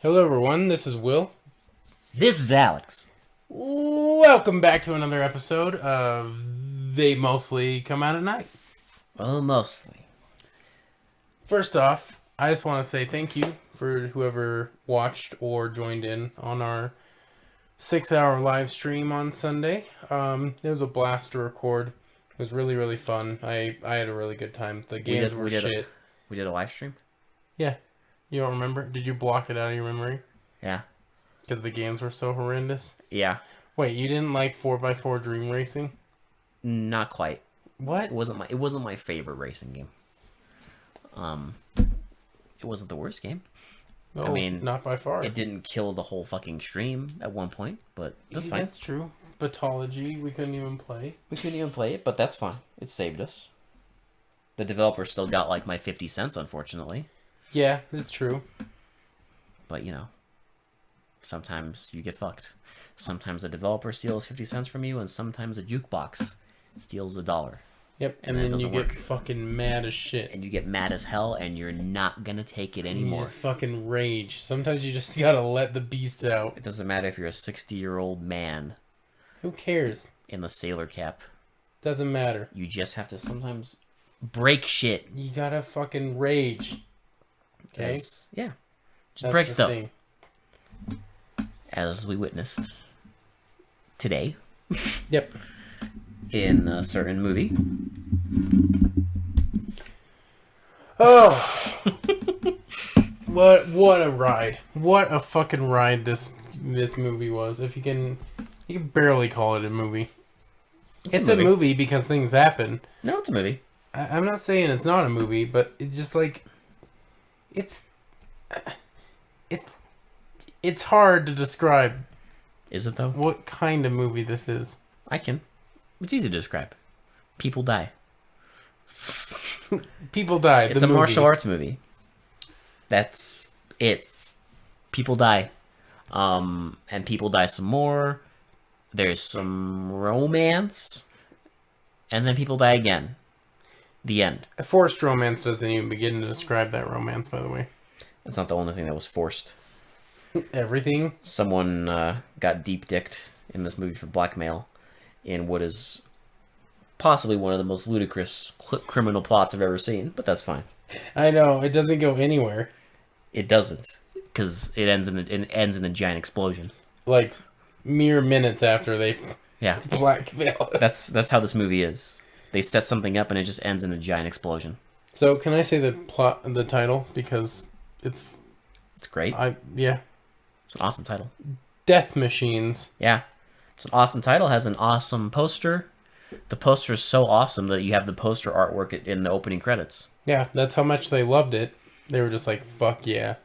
Hello, everyone. This is Will. This is Alex. Welcome back to another episode of They Mostly Come Out at Night. Well, mostly. First off, I just want to say thank you for whoever watched or joined in on our 6-hour live stream on Sunday. It was a blast to record. It was really, really fun. I had a really good time. The games were shit. We did a live stream? Yeah. You don't remember? Did you block it out of your memory? Yeah. Because the games were so horrendous? Yeah. Wait, you didn't like 4x4 Dream Racing? Not quite. What? It wasn't my favorite racing game. It wasn't the worst game. No, I mean, not by far. It didn't kill the whole fucking stream at one point, but that's fine. That's true. Batology, we couldn't even play. We couldn't even play it, but that's fine. It saved us. The developer still got like my 50 cents, unfortunately. Yeah, it's true. But, you know, sometimes you get fucked. Sometimes a developer steals 50 cents from you, and sometimes a jukebox steals $1. Yep, and then you get fucking mad as shit. And you get mad as hell, and you're not gonna take it anymore. You just fucking rage. Sometimes you just gotta let the beast out. It doesn't matter if you're a 60-year-old man. Who cares? In the sailor cap. Doesn't matter. You just have to sometimes break shit. You gotta fucking rage. Okay? Yeah. Just break stuff. Thing. As we witnessed today. Yep. In a certain movie. Oh. What a ride. What a fucking ride this movie was. If you can barely call it a movie. It's a movie because things happen. No, it's a movie. I'm not saying it's not a movie, but it's just like it's hard to describe. Is it though? What kind of movie this is? I can. It's easy to describe. People die. People die. It's a martial arts movie. That's it. People die. And people die some more. There's some romance. And then people die again. The end. A forced romance doesn't even begin to describe that romance, by the way. That's not the only thing that was forced. Everything? Someone got deep-dicked in this movie for blackmail in what is possibly one of the most ludicrous criminal plots I've ever seen, but that's fine. I know, it doesn't go anywhere. It doesn't, because it ends in a giant explosion. Like, mere minutes after they blackmail. That's how this movie is. They set something up and it just ends in a giant explosion. So, can I say the title? Because it's great. Yeah. It's an awesome title. Death Machines. Yeah. It's an awesome title. Has an awesome poster. The poster is so awesome that you have the poster artwork in the opening credits. Yeah, that's how much they loved it. They were just like, fuck yeah.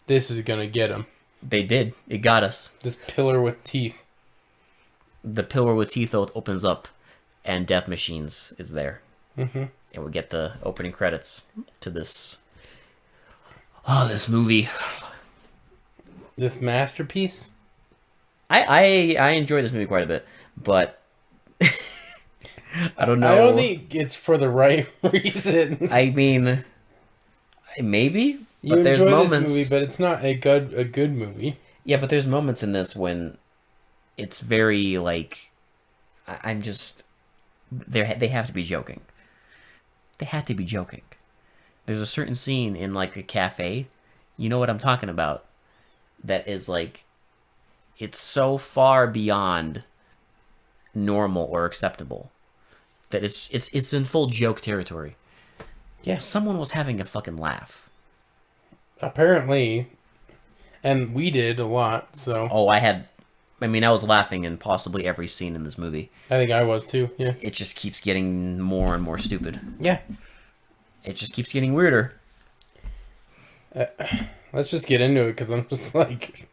This is gonna get them. They did. It got us. This pillar with teeth. The pillar with teeth opens up, and Death Machines is there. Mm-hmm. And we get the opening credits to this. Oh, this movie. This masterpiece? I enjoy this movie quite a bit, but I don't know. I don't think it's for the right reasons. I mean, maybe, but there's moments. This movie, but it's not a good movie. Yeah, but there's moments in this when it's very like I'm just they have to be joking. They had to be joking. There's a certain scene in like a cafe, you know what I'm talking about, that is like it's so far beyond normal or acceptable that it's in full joke territory. Yeah, someone was having a fucking laugh. Apparently, and we did a lot. So I was laughing in possibly every scene in this movie. I think I was too. Yeah. It just keeps getting more and more stupid. Yeah. It just keeps getting weirder. Let's just get into it because I'm just like,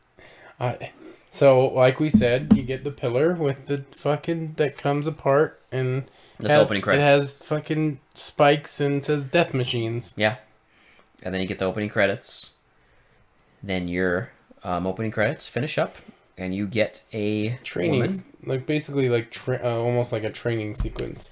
so like we said, you get the pillar with the fucking that comes apart and opening credits. It has fucking spikes and says Death Machines. Yeah. And then you get the opening credits. Then your opening credits finish up, and you get a training, woman. like basically like almost like a training sequence.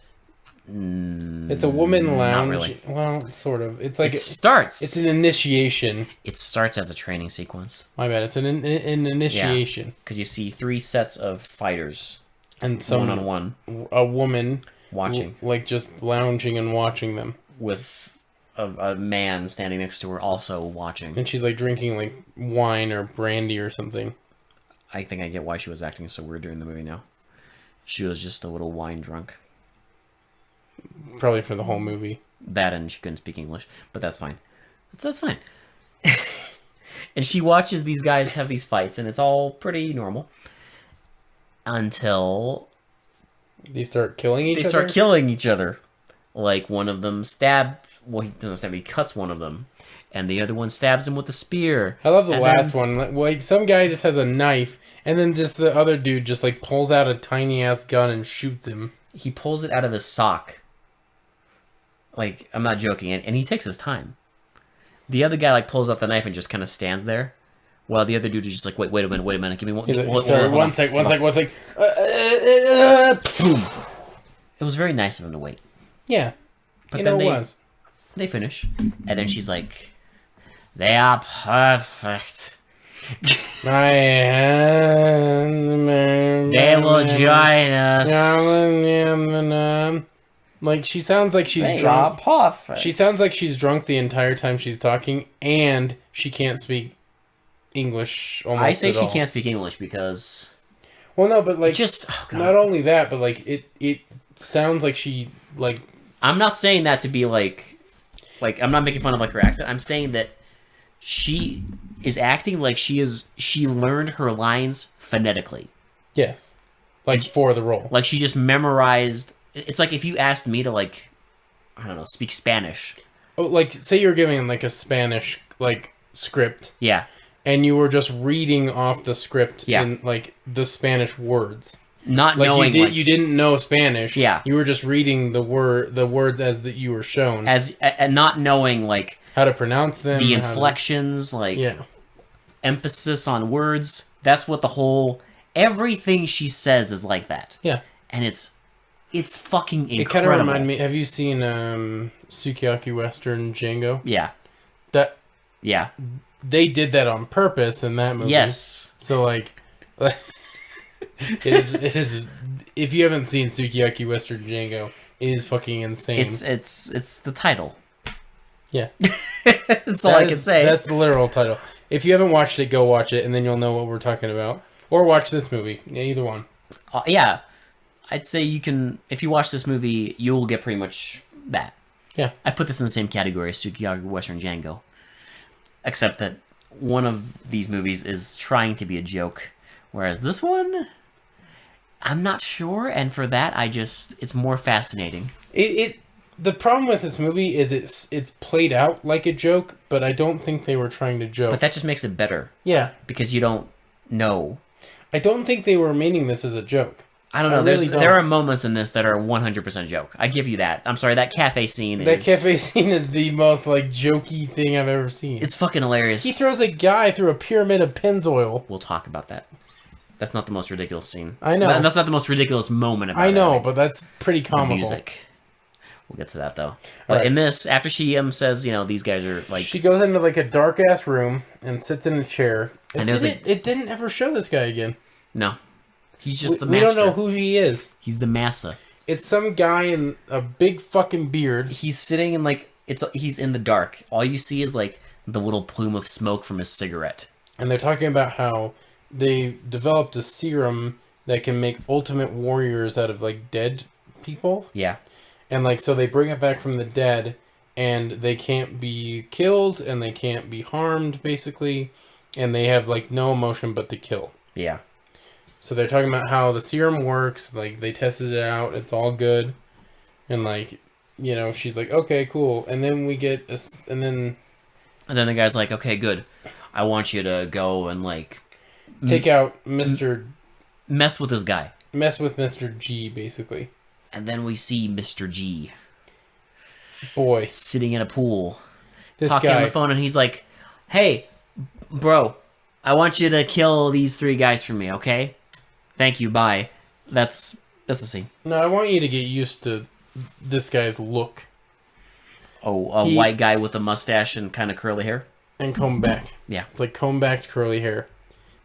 It's a woman lounge. Not really. Well, sort of. It's like It starts. It's an initiation. It starts as a training sequence. My bad. It's an initiation. Because you see 3 sets of fighters. And some one-on-one. A woman watching. Like just lounging and watching them. With a man standing next to her also watching. And she's like drinking like wine or brandy or something. I think I get why she was acting so weird during the movie now. She was just a little wine drunk. Probably for the whole movie. That and she couldn't speak English, but that's fine. That's fine. And she watches these guys have these fights, and it's all pretty normal. Until... They start killing each other? They start killing each other. Like, one of them well, he doesn't stab, he cuts one of them. And the other one stabs him with a spear. I love the last one. Like, some guy just has a knife, and then just the other dude just, like, pulls out a tiny-ass gun and shoots him. He pulls it out of his sock. Like, I'm not joking. And he takes his time. The other guy, like, pulls out the knife and just kind of stands there. While the other dude is just like, wait a minute. Give me one. He's like, sorry, one sec. Boom. It was very nice of him to wait. Yeah. But then they finish. And then she's like, they are perfect. They will join us. Like, she sounds like she's drunk. She sounds like she's drunk the entire time she's talking, and she can't speak English almost I say at she all. can't speak English because... Well, no, but, like, just not only that, but, like, it sounds like she, like... I'm not saying that to be, like, I'm not making fun of, like, her accent. I'm saying that she is acting like she learned her lines phonetically. Yes. Like, for the role. Like, she just memorized... It's like if you asked me to, like, I don't know, speak Spanish. Oh, like, say you're giving, like, a Spanish, like, script. Yeah. And you were just reading off the script in, like, the Spanish words. Not like knowing... You didn't know Spanish. Yeah. You were just reading the words as that you were shown. And not knowing, like... How to pronounce them. The inflections, like... Yeah. Emphasis on words. That's what the whole... Everything she says is like that. Yeah. And it's fucking incredible. It kind of reminds me... Have you seen Sukiyaki Western Django? Yeah. Yeah. They did that on purpose in that movie. Yes. So, like... it is... If you haven't seen Sukiyaki Western Django, it is fucking insane. It's the title. Yeah. That's all I can say. That's the literal title. If you haven't watched it, go watch it, and then you'll know what we're talking about. Or watch this movie. Yeah, either one. Yeah. I'd say you can... If you watch this movie, you'll get pretty much that. Yeah. I put this in the same category as Sukiyaki Western Django. Except that one of these movies is trying to be a joke. Whereas this one... I'm not sure, and for that, it's more fascinating. The problem with this movie is it's played out like a joke, but I don't think they were trying to joke. But that just makes it better. Yeah. Because you don't know. I don't think they were meaning this as a joke. I don't know. There are moments in this that are 100% joke. I give you that. I'm sorry, that cafe scene is... That cafe scene is the most, like, jokey thing I've ever seen. It's fucking hilarious. He throws a guy through a pyramid of Pennzoil. We'll talk about that. That's not the most ridiculous scene. I know. That's not the most ridiculous moment about it. I know, but that's pretty comical. The music. We'll get to that, though. But in this, after she says, these guys are, like... She goes into, like, a dark-ass room and sits in a chair. It didn't ever show this guy again. No. He's just the master. We don't know who he is. He's the massa. It's some guy in a big fucking beard. He's sitting in, like... He's in the dark. All you see is, like, the little plume of smoke from his cigarette. And they're talking about how they developed a serum that can make ultimate warriors out of, like, dead people. Yeah. And, like, so they bring it back from the dead, and they can't be killed, and they can't be harmed, basically. And they have, like, no emotion but to kill. Yeah. So they're talking about how the serum works, like, they tested it out, it's all good. And, like, she's like, okay, cool. And then we get, and then the guy's like, okay, good. I want you to go and, like... Take out Mr... Mess with this guy. Mess with Mr. G, basically. And then we see Mr. G. Boy. Sitting in a pool. This talking guy. on the phone, and he's like, hey, bro, I want you to kill these 3 guys for me, okay? Thank you, bye. That's the scene. No, I want you to get used to this guy's look. Oh, a white guy with a mustache and kind of curly hair? And comb back. Yeah. It's like comb back curly hair.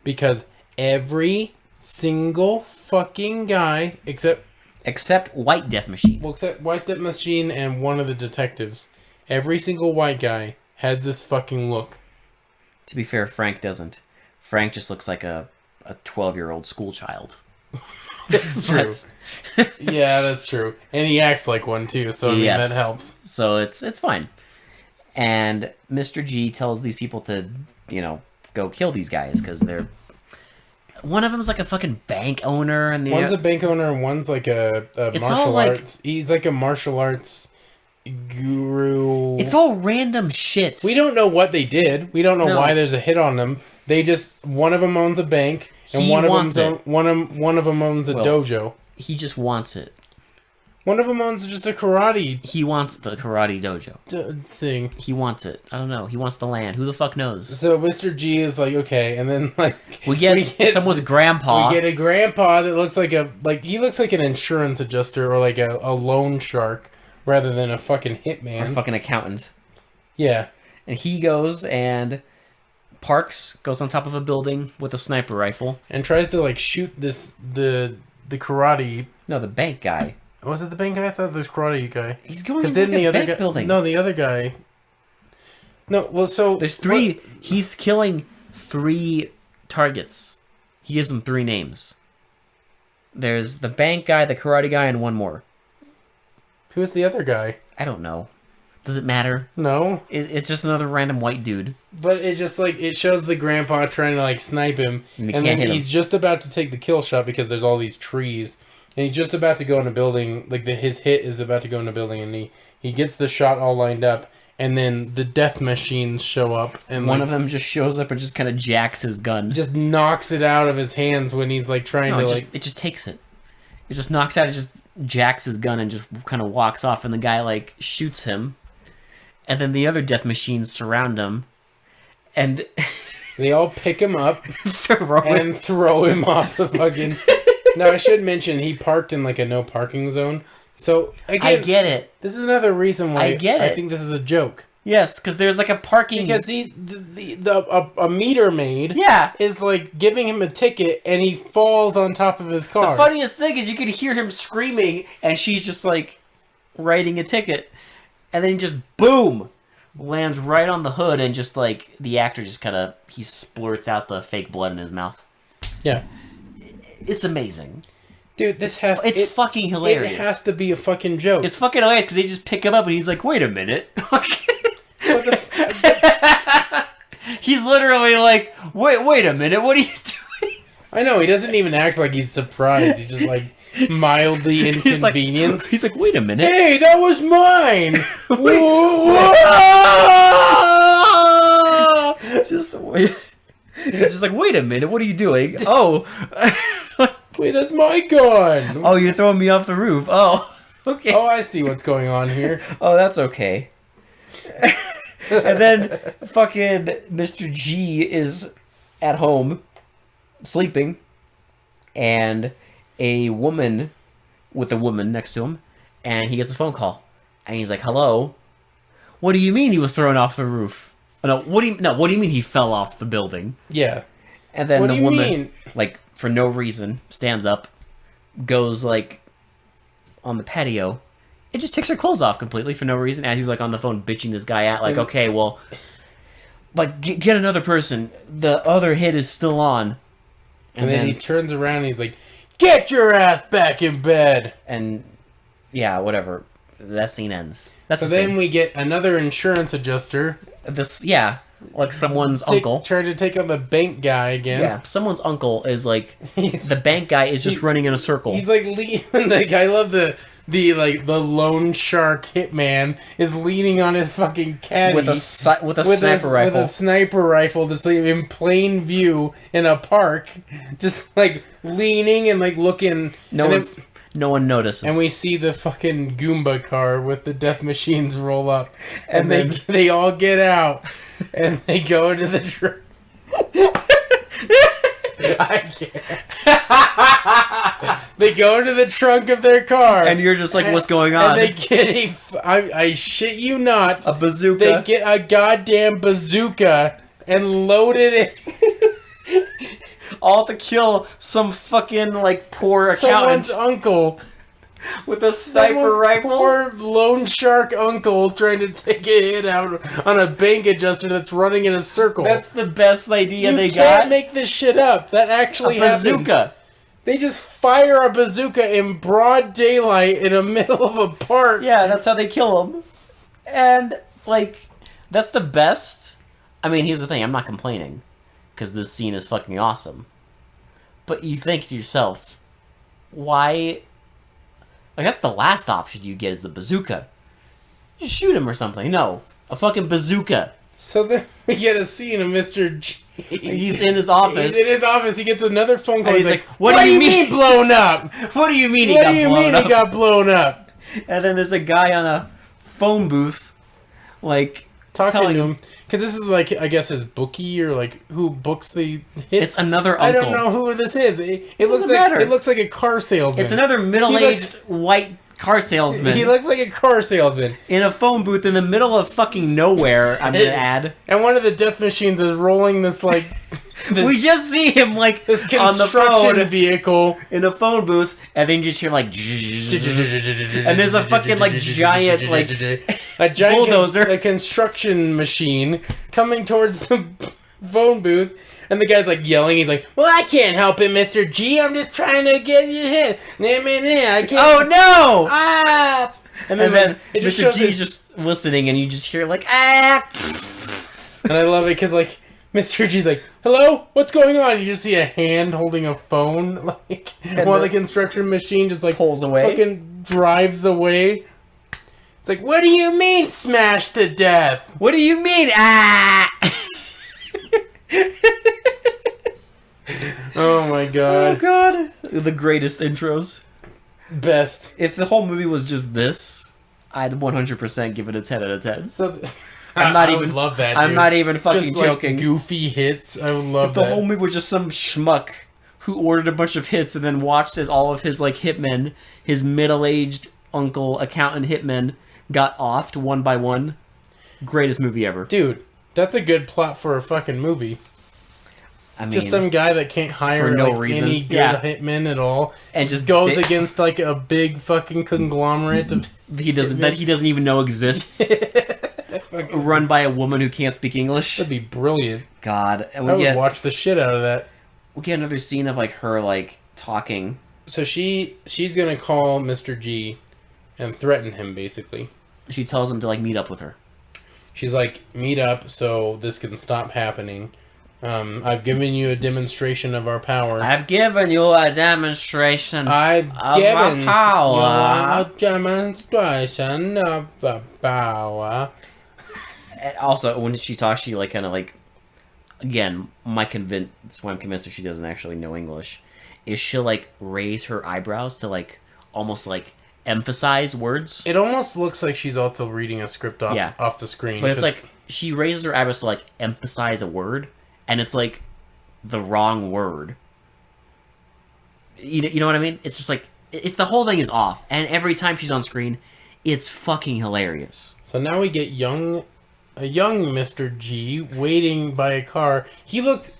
Because every single fucking guy, except White Death Machine. Well, except White Death Machine and one of the detectives. Every single white guy has this fucking look. To be fair, Frank doesn't. Frank just looks like a 12-year-old school child. That's true. Yeah, that's true. And he acts like one too, so I mean that helps. So it's fine. And Mr. G tells these people to, go kill these guys because they're... One of them's like a fucking bank owner, and one's a bank owner, and one's like a martial arts. He's like a martial arts guru. It's all random shit. We don't know what they did. We don't know why there's a hit on them. They just one of them owns a bank, and one of them owns a dojo. He just wants it. One of them owns just a karate. He wants the karate dojo thing. He wants it. I don't know. He wants the land. Who the fuck knows? So Mr. G is like, okay, and then like we get someone's grandpa. We get a grandpa that looks like he looks like an insurance adjuster or like a loan shark rather than a fucking hitman. Or fucking accountant. Yeah. And he goes and goes on top of a building with a sniper rifle. And tries to like shoot the karate. No, the bank guy. Was it the bank guy? I thought it was karate guy. He's going into the other bank building. No, the other guy. No, well, so... There's 3... What? He's killing 3 targets. He gives them 3 names. There's the bank guy, the karate guy, and one more. Who's the other guy? I don't know. Does it matter? No. It's just another random white dude. But it just, like, it shows the grandpa trying to, like, snipe him. And then he's just about to take the kill shot because there's all these trees. And he's just about to go in a building, like his hit is about to go in a building, and he gets the shot all lined up, and then the death machines show up, and one of them just shows up and just kind of jacks his gun, just knocks it out of his hands when he's like trying to it just takes it, it just knocks out, it just jacks his gun and just kind of walks off, and the guy like shoots him, and then the other death machines surround him, and they all pick him up and throw him off the fucking. Now, I should mention, he parked in, like, a no parking zone. So, again... I get it. This is another reason why I think this is a joke. Yes, because there's, like, a parking... Because a meter maid is, like, giving him a ticket, and he falls on top of his car. The funniest thing is you can hear him screaming, and she's just, like, writing a ticket. And then just, boom! Lands right on the hood, and just, like, the actor just kind of... He splurts out the fake blood in his mouth. Yeah. It's amazing. Dude, it's fucking hilarious. It has to be a fucking joke. It's fucking hilarious because they just pick him up and he's like, wait a minute. He's literally like, wait a minute, what are you doing? I know, he doesn't even act like he's surprised. He's just like mildly inconvenienced. He's like, wait a minute. Hey, that was mine! It's just like, wait a minute, what are you doing? Oh. Wait, that's my gun! Oh, you're throwing me off the roof. Oh, okay. Oh, I see what's going on here. Oh, that's okay. And then fucking Mr. G is at home, sleeping, and a woman with a woman next to him, and he gets a phone call. And he's like, hello? What do you mean he was thrown off the roof? What do you mean he fell off the building? Yeah. And then the woman, like, for no reason, stands up, goes, like, on the patio, and just takes her clothes off completely for no reason, as he's, like, on the phone bitching this guy out, like, okay, well, like, get another person. The other hit is still on. And then he turns around and he's like, get your ass back in bed! And, yeah, whatever. That scene ends. So then we get another insurance adjuster. Like someone's uncle. Trying to take on the bank guy again. Yeah, someone's uncle is like... the bank guy is just running in a circle. He's like... I love the lone shark hitman is leaning on his fucking caddy. With a sniper rifle. With a sniper rifle, just like in plain view in a park. Just like leaning and like looking... No one notices. And we see the fucking Goomba car with the death machines roll up. And they all get out. And they go into the truck. I can't. They go into the trunk of their car. And you're just like, what's going on? And they get I shit you not, a bazooka. they get a goddamn bazooka and load it in. All to kill some fucking, like, poor accountant. Someone's uncle. With a sniper rifle. Poor loan shark uncle trying to take a hit out on a bank adjuster that's running in a circle. That's the best idea they You can't got. make this shit up. That actually A bazooka. happened. They just fire a bazooka in broad daylight in the middle of a park. Yeah, that's how they kill him. And, like, that's the best. I mean, here's the thing. I'm not complaining. Because this scene is fucking awesome. But you think to yourself, why... Like, that's the last option you get is the bazooka. You shoot him or something. No. A fucking bazooka. So then we get a scene of Mr. G. He's in his office. He's in his office. He gets another phone call. And he's like, what do you mean blown up? What do you mean What do you mean he got blown up? And then there's a guy on a phone booth, like, Talking to him. Because this is, like, I guess his bookie or, like, who books the hits. It's another I uncle. don't know who this is. It looks like a car salesman. It's another middle-aged white car salesman. He looks like a car salesman. In a phone booth in the middle of fucking nowhere, I'm gonna add. And one of the death machines is rolling this, like... we just see him, like, this on the construction phone vehicle. in a phone booth, and then you just hear, like... and there's a fucking, like, giant, like... a giant bulldozer. a construction machine coming towards the phone booth. And the guy's like yelling. He's like, "Well, I can't help it, Mr. G. I'm just trying to get you hit. I can't." Oh no! Ah! And then it just Mr. shows G's this- just listening, and you just hear, like, ah! And I love it because, like, Mr. G's like, "Hello, what's going on?" You just see a hand holding a phone, like, while the construction machine just, like, pulls away. fucking drives away. It's like, what do you mean smashed to death? What do you mean, ah? Oh my Oh god. god. The greatest intros. Best. If the whole movie was just this, I'd 100% give it a 10 out of 10. So I'm not I even would love that. I'm dude. not even fucking Just, like, joking. goofy hits. I would love If the that. whole movie was just some schmuck who ordered a bunch of hits and then watched as all of his, like, hitmen, his middle-aged uncle accountant hitmen, got offed one by one. Greatest movie ever. Dude, that's a good plot for a fucking movie. I mean, Just some guy that can't hire for no like, reason. any good Yeah. hitmen at all, and just goes bit- against like a big fucking conglomerate of he doesn't even know exists. Run by a woman who can't speak English. That'd be brilliant. God, and I we would get watch the shit out of that. we get another scene of, like, her, like, talking. So she's gonna call Mr. G and threaten him basically. She tells him to, like, meet up with her. She's like, meet up so this can stop happening. I've given you a demonstration of our power. I've given you a demonstration I've of given my power. you a demonstration of the power. And also, when she talks, she, like, kind of, like, again, that's why I'm convinced that she doesn't actually know English, is she'll, like, raise her eyebrows to, like, almost, like, emphasize words. It almost looks like she's also reading a script off Yeah. off the screen. But it's 'cause- like, she raises her eyebrows to, like, emphasize a word, and it's, like, the wrong word. You know what I mean? It's just, like, the whole thing is off, and every time she's on screen, it's fucking hilarious. So now we get a young Mr. G waiting by a car. He looks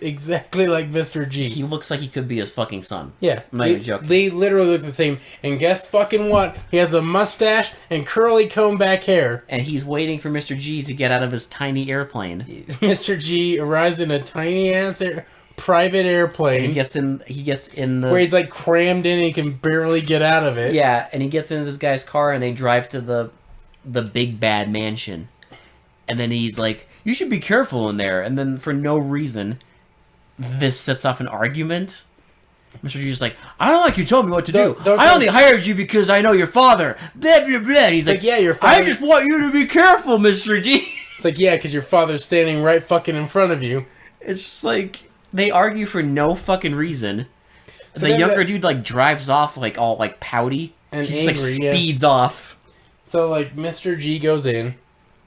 exactly like Mr. G. He looks like he could be his fucking son. Yeah, I'm not even joking. They literally look the same. And guess fucking what? He has a mustache and curly comb back hair. And he's waiting for Mr. G to get out of his tiny airplane. Mr. G arrives in a tiny ass private airplane. He gets in the... where he's like crammed in and he can barely get out of it. Yeah, and he gets into this guy's car and they drive to the big bad mansion. And then he's like, you should be careful in there. And then for no reason, this sets off an argument. Mr. G's like, I don't like you told me what to do. I only hired you because I know your father. Blah, blah, blah. And he's like, yeah, your father... I just want you to be careful, Mr. G. It's like, yeah, because your father's standing right fucking in front of you. It's just like, they argue for no fucking reason. So the younger dude, like, drives off, like, all, like, pouty. And he just, like, angry, speeds off. So, like, Mr. G goes in,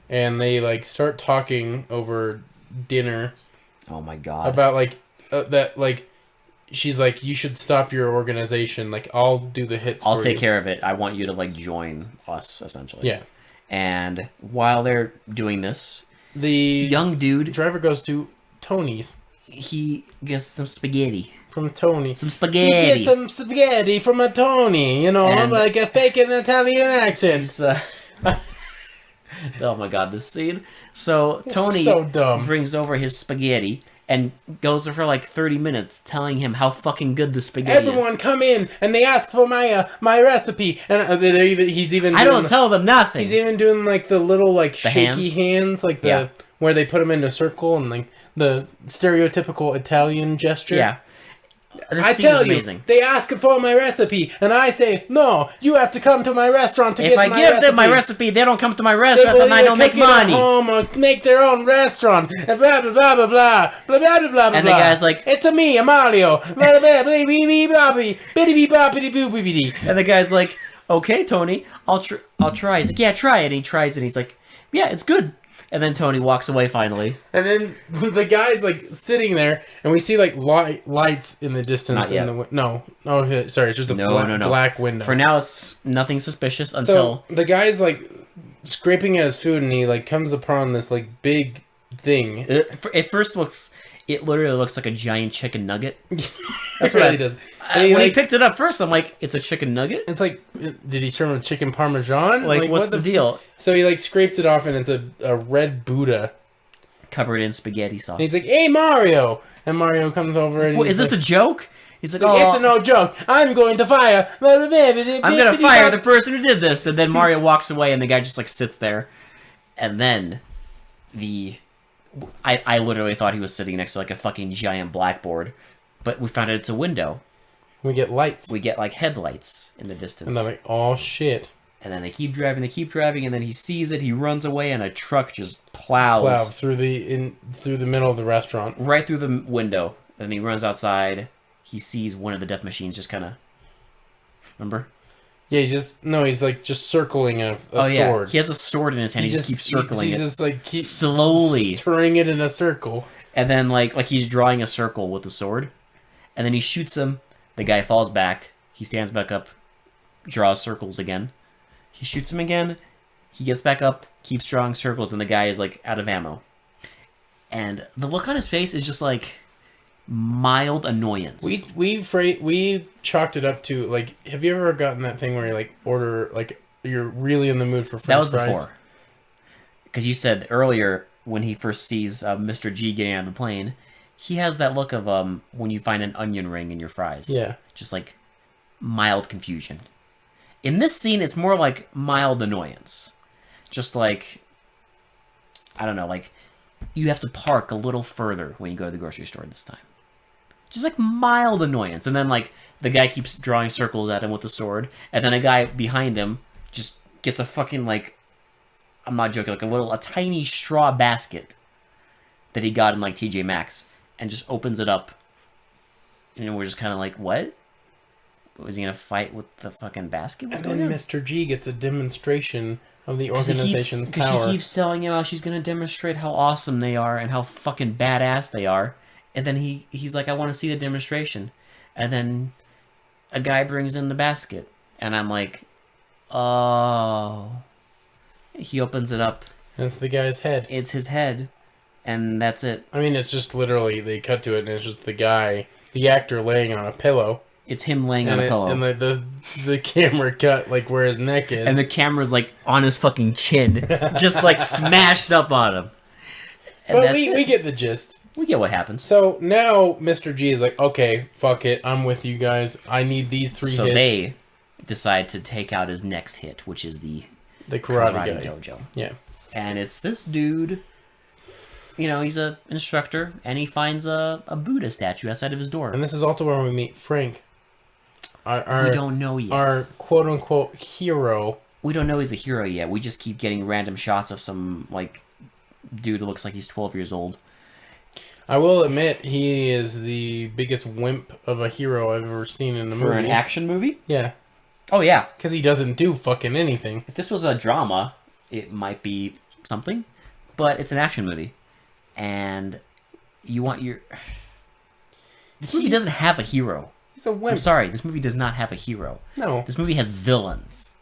and they, like, start talking over dinner Oh, my God. about, like, that, like, she's like, you should stop your organization. Like, I'll do the hits. I'll for take you. care of it. I want you to like join us, essentially. Yeah. And while they're doing this, The young dude, driver goes to Tony's he gets some spaghetti. from Tony. Some He spaghetti. gets some spaghetti from a Tony. You know, And- like a fake an Italian accent. It's, oh my god, this scene. So Tony so dumb. brings over his spaghetti and goes for like 30 minutes telling him how fucking good the spaghetti is. Everyone come in and they ask for my recipe, and he's even. I doing don't tell them nothing. He's even doing like the little like shaky hands, like the Yeah. where they put them into a circle and like the stereotypical Italian gesture. Yeah. This I scene is tell you, amazing. they ask for my recipe, and I say, no, you have to come to my restaurant to If get I my give recipe. them my recipe, they don't come to my They restaurant, will then I either don't make cook it at money. home or make their own restaurant, and blah, blah, blah, blah, blah, blah, blah, blah, blah, And the guy's like- it's a me, a Mario, blah, blah, blah, blah, blah, blah, blah, bitty, blah, bitty, boo, boo, bitty. And the guy's like, okay, Tony, I'll try. He's like, yeah, try it. And he tries it. And he's like, yeah, it's good. And then Tony walks away finally. And then the guy's like sitting there, and we see like lights in the distance. Not yet. No, sorry, it's just a No. black window. For now, it's nothing suspicious So until the guy's like scraping at his food, and he like comes upon this like big thing. it first looks. It literally looks like a giant chicken nugget. That's what he does. And When he like, picked it up first, I'm like, it's a chicken nugget? it's like, did he serve him chicken parmesan? Like, what's what the deal? So he like scrapes it off, and it's a red Buddha. Covered in spaghetti sauce. And he's like, "Hey Mario!" And Mario comes over and Is this a joke? He's like, oh, It's no joke. I'm going to fire. I'm gonna fire the person who did this. And then Mario walks away, and the guy just like sits there. And then I literally thought he was sitting next to like a fucking giant blackboard, but we found out it's a window. We get lights. We get like headlights in the distance. And I'm like, oh shit. And then they keep driving, and then he sees it, he runs away, and a truck just plows Through the middle of the restaurant. right through the window. And he runs outside. He sees one of the death machines just kind of. Remember? Yeah, he's like just circling a Oh yeah, sword. he has a sword in his hand. He just keeps circling He's it just like keep slowly, turning it in a circle. and then like he's drawing a circle with the sword, and then he shoots him. The guy falls back. He stands back up, draws circles again. He shoots him again. He gets back up, keeps drawing circles, and the guy is like out of ammo. And the look on his face is just like mild annoyance. We chalked it up to like, have you ever gotten that thing where you like order like you're really in the mood for French That was fries? before. Because you said earlier when he first sees Mr. G getting out of the plane, he has that look of when you find an onion ring in your fries. Yeah. Just like mild confusion. In this scene, it's more like mild annoyance. Just like, I don't know, like you have to park a little further when you go to the grocery store this time. Just like mild annoyance. And then like the guy keeps drawing circles at him with the sword, and then a guy behind him just gets a fucking like, I'm not joking, like a tiny straw basket that he got in like TJ Maxx, and just opens it up. And we're just kind of like, what? Was he gonna fight with the fucking basket? What's And going then on? Mr. G gets a demonstration of the 'Cause organization's Because power. she keeps telling him how she's gonna demonstrate how awesome they are and how fucking badass they are. And then he's like, I want to see the demonstration. And then a guy brings in the basket. And I'm like, oh. He opens it up. That's the guy's head. It's his head. And that's it. I mean, it's just literally, they cut to it, and it's just the actor laying on a pillow. It's him laying on And a pillow. And the camera cut, like, where his neck is. And the camera's like on his fucking chin. Just like smashed up on him. And but that's we it. get the gist. We get what happens. So now Mr. G is like, okay, fuck it, I'm with you guys. I need these three So hits. they decide to take out his next hit, which is the Karate guy. dojo. Yeah. And it's this dude, you know, he's an instructor, and he finds a Buddha statue outside of his door. And this is also where we meet Frank. We don't know yet. Our quote-unquote hero. We don't know he's a hero yet. We just keep getting random shots of some, like, dude who looks like he's 12 years old. I will admit, he is the biggest wimp of a hero I've ever seen in a movie. For an action movie? Yeah. Oh, yeah. Because he doesn't do fucking anything. If this was a drama, it might be something, but it's an action movie. And you want your... This movie doesn't have a hero. He's a wimp. I'm sorry, this movie does not have a hero. No. This movie has villains.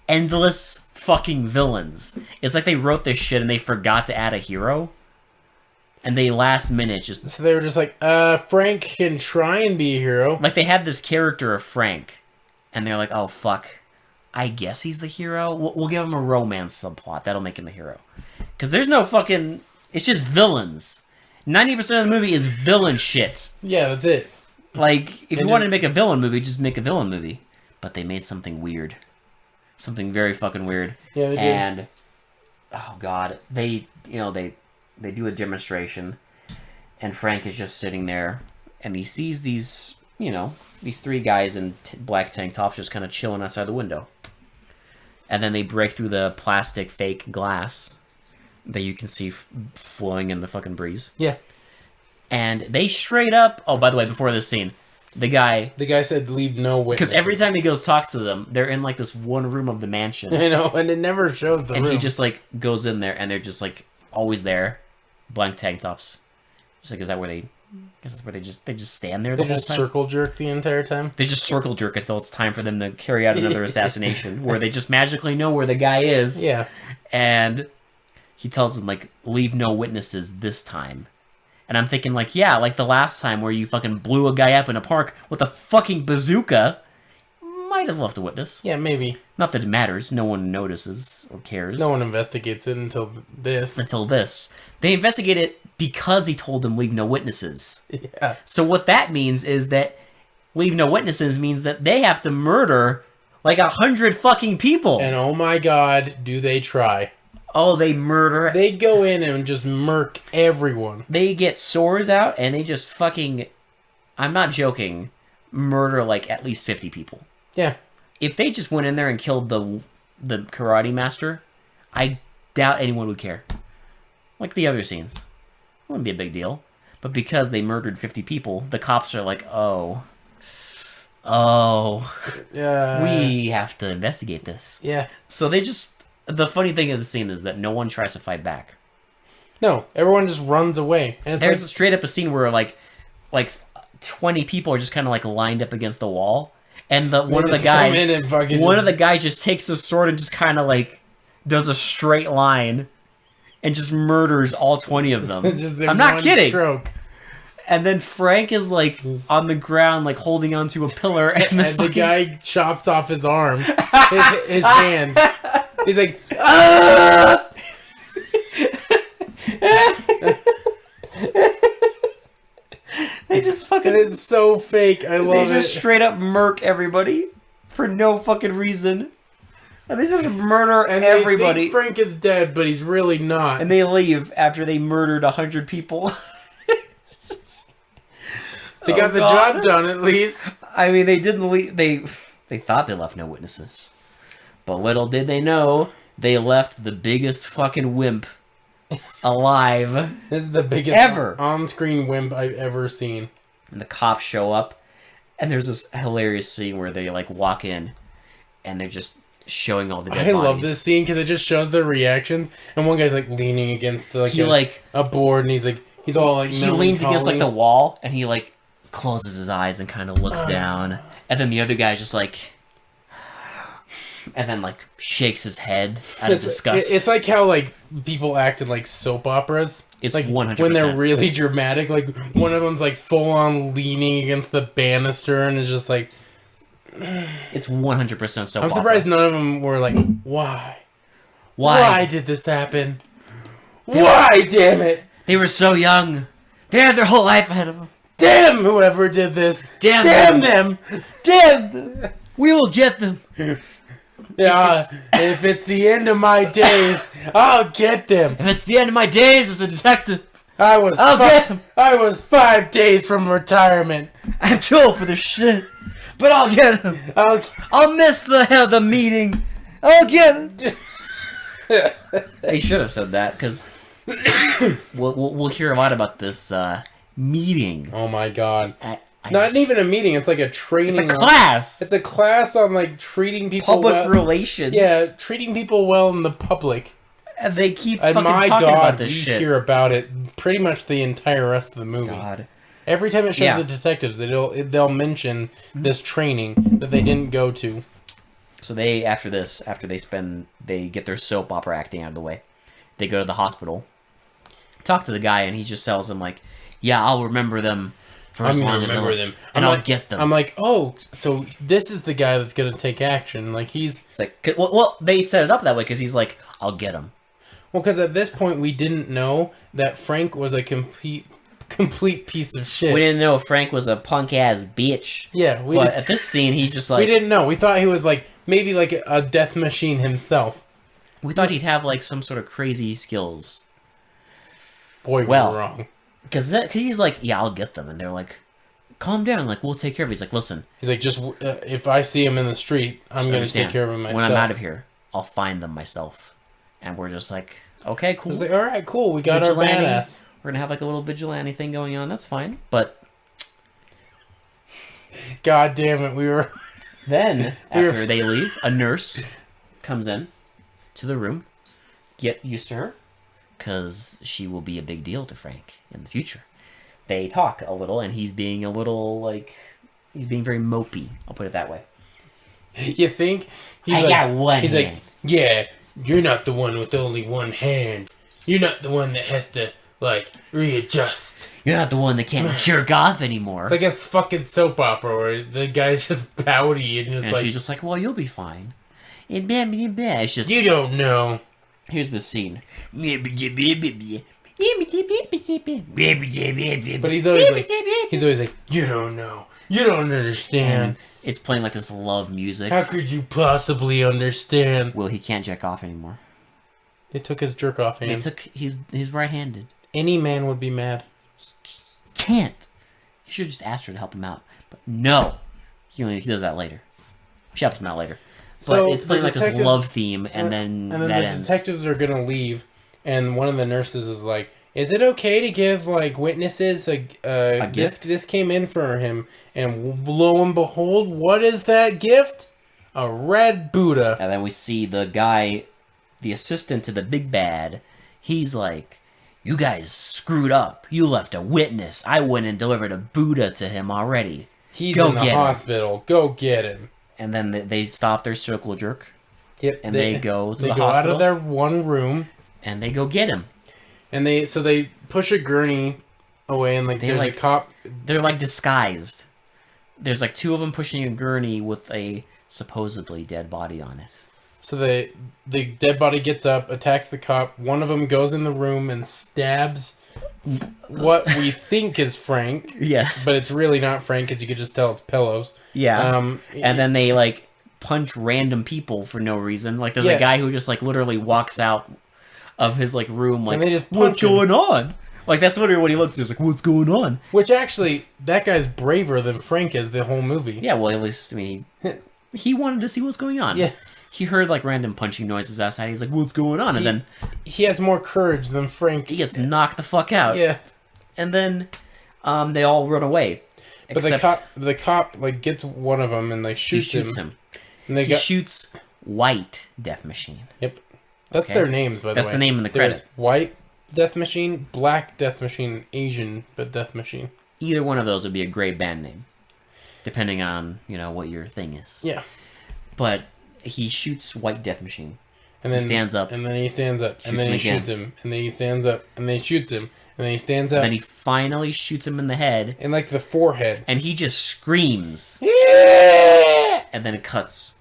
Endless fucking villains. It's like they wrote this shit and they forgot to add a hero. And they last minute just... So they were just like, Frank can try and be a hero. Like, they had this character of Frank. And they're like, oh, fuck. I guess he's the hero? We'll give him a romance subplot. That'll make him a hero. Because there's no fucking... It's just villains. 90% of the movie is villain shit. Yeah, that's it. Like, if you wanted to make a villain movie, just make a villain movie. But they made something weird. Something very fucking weird. Yeah, they did. And, oh god, they do a demonstration, and Frank is just sitting there, and he sees these three guys in black tank tops just kind of chilling outside the window. And then they break through the plastic fake glass that you can see flowing in the fucking breeze. Yeah. And they straight up... Oh, by the way, before this scene, the guy said leave no witnesses. because every time he goes talk to them, they're in like this one room of the mansion. I know, and it never shows the room. And he just like goes in there, and they're just like always there, blank tank tops. Just like, is that where they? I guess that's where they just stand there. They just circle jerk the entire time. They just circle jerk until it's time for them to carry out another assassination, where they just magically know where the guy is. Yeah. And he tells them like, leave no witnesses this time. And I'm thinking, like, yeah, like the last time where you fucking blew a guy up in a park with a fucking bazooka, might have left a witness. Yeah, maybe. Not that it matters. No one notices or cares. No one investigates it until this. They investigate it because he told them leave no witnesses. Yeah. So what that means is that leave no witnesses means that they have to murder like 100 fucking people. And oh my god, do they try. Oh, they murder. They go in and just murk everyone. They get swords out and they just fucking, I'm not joking, murder like at least 50 people. Yeah. If they just went in there and killed the karate master, I doubt anyone would care. Like the other scenes. It wouldn't be a big deal. But because they murdered 50 people, the cops are like, oh, we have to investigate this. Yeah. So they just... The funny thing of the scene is that no one tries to fight back. No, everyone just runs away. And there's straight up a scene where like 20 people are just kind of like lined up against the wall, and one of the guys just takes his sword and just kind of like does a straight line and just murders all 20 of them. I'm not kidding. Stroke. And then Frank is like on the ground, like holding onto a pillar, and the guy chops off his arm, his hand. He's like, ah! They just fucking... And it's so fake. I love it. They just straight up murk everybody for no fucking reason. And they just murder everybody. They think Frank is dead, but he's really not. And they leave after they murdered 100 people. They got the job done, at least. I mean, they didn't leave... They thought they left no witnesses. But little did they know, they left the biggest fucking wimp alive. This is the biggest ever on-screen wimp I've ever seen. And the cops show up, and there's this hilarious scene where they like walk in, and they're just showing all the dead bodies. I love this scene because it just shows their reactions. And one guy's like leaning against a board, and he's all like he leans against like the wall, and he like closes his eyes and kind of looks down, and then the other guy's just like. And then, like, shakes his head out of disgust. It's like how, like, people act in, like, soap operas. It's like 100%. When they're really dramatic, like, one of them's, like, full-on leaning against the banister, and it's just, like... It's 100% soap I'm surprised none of them were like, why? Why did this happen? Why, damn it? They were so young. They had their whole life ahead of them. Damn whoever did this. Damn them. Damn them. We will get them. Yeah, if it's the end of my days, I'll get them. If it's the end of my days as a detective, I'll get them. I was 5 days from retirement. I'm too old for this shit, but I'll get them. I'll miss the meeting. I'll get them. They should have said that because we'll hear a lot about this meeting. Oh my god. Not even a meeting. It's like a training. It's a class. It's a class on like treating people public relations. Yeah, treating people well in the public. And they keep fucking talking about this shit. We hear about it pretty much the entire rest of the movie. God. Every time it shows Yeah. the detectives, they'll mention this training that they didn't go to. So they, after they get their soap opera acting out of the way, they go to the hospital, talk to the guy, and he just tells them, like, yeah, I'll remember them for as long as I live, and I'll get them. I'm like, oh, so this is the guy that's going to take action. Like, he's... It's like, well, they set it up that way because he's like, I'll get him. Well, because at this point, we didn't know that Frank was a complete piece of shit. We didn't know Frank was a punk-ass bitch. Yeah, but at this scene, he's just like... We didn't know. We thought he was, like, maybe, like, a death machine himself. We thought he'd have, like, some sort of crazy skills. Boy, we were wrong. Because he's like, yeah, I'll get them. And they're like, calm down. Like, we'll take care of it. He's like, listen. He's like, just, if I see him in the street, I'm going to take care of him myself. When I'm out of here, I'll find them myself. And we're just like, okay, cool. He's like, all right, cool. We got vigilante. Our badass. We're going to have, like, a little vigilante thing going on. That's fine. But... God damn it, we were... Then, after they leave, a nurse comes in to the room. Get used to her, because she will be a big deal to Frank in the future. They talk a little, and he's being a little, like... He's being very mopey. I'll put it that way. You think? I got one hand. Like, yeah, you're not the one with only one hand. You're not the one that has to, like, readjust. You're not the one that can't jerk off anymore. It's like a fucking soap opera where the guy's just pouty and just and like... she's just like, well, you'll be fine. It's just... You don't know. Here's the scene. But he's always like, you don't know. You don't understand. And it's playing like this love music. How could you possibly understand? Well, he can't jerk off anymore. They took his jerk off hand. He's right-handed. Any man would be mad. Can't. He should have just asked her to help him out. But no. He does that later. She helps him out later. So but it's playing like this love theme, and then that ends. Detectives are going to leave, and one of the nurses is like, is it okay to give, like, witnesses a gift? This came in for him, and lo and behold, what is that gift? A red Buddha. And then we see the guy, the assistant to the big bad, he's like, you guys screwed up. You left a witness. I went and delivered a Buddha to him already. He's in the hospital. Go get him. And then they stop their circle jerk. Yep. And they go to the hospital. They go out of their one room. And they go get him. And they push a gurney away, and like there's a cop. They're like disguised. There's like two of them pushing a gurney with a supposedly dead body on it. So the dead body gets up, attacks the cop. One of them goes in the room and stabs what we think is Frank. Yeah. But it's really not Frank, because you could just tell it's pillows. Yeah. And then they like punch random people for no reason. Like there's a guy who just like literally walks out of his like room, like, what's going on? Like that's literally what he looks. He's like, what's going on? Which actually, that guy's braver than Frank is the whole movie. Yeah, well, at least I mean, he wanted to see what's going on. Yeah, he heard like random punching noises outside. He's like, what's going on? And then he has more courage than Frank. He gets knocked the fuck out. Yeah, and then they all run away. But the cop like gets one of them and like shoots him. And he shoots White Death Machine. Yep. That's their names, by the way. That's the name in the credit. There's White Death Machine, Black Death Machine, and Asian Death Machine. Either one of those would be a great band name, depending on, what your thing is. Yeah. But he shoots White Death Machine. And then he stands up. And then he stands up. And then he shoots him. And then he stands up. And then he shoots him. And then he stands up. And then he finally shoots him in the head. In like the forehead. And he just screams. Yeah! And then it cuts.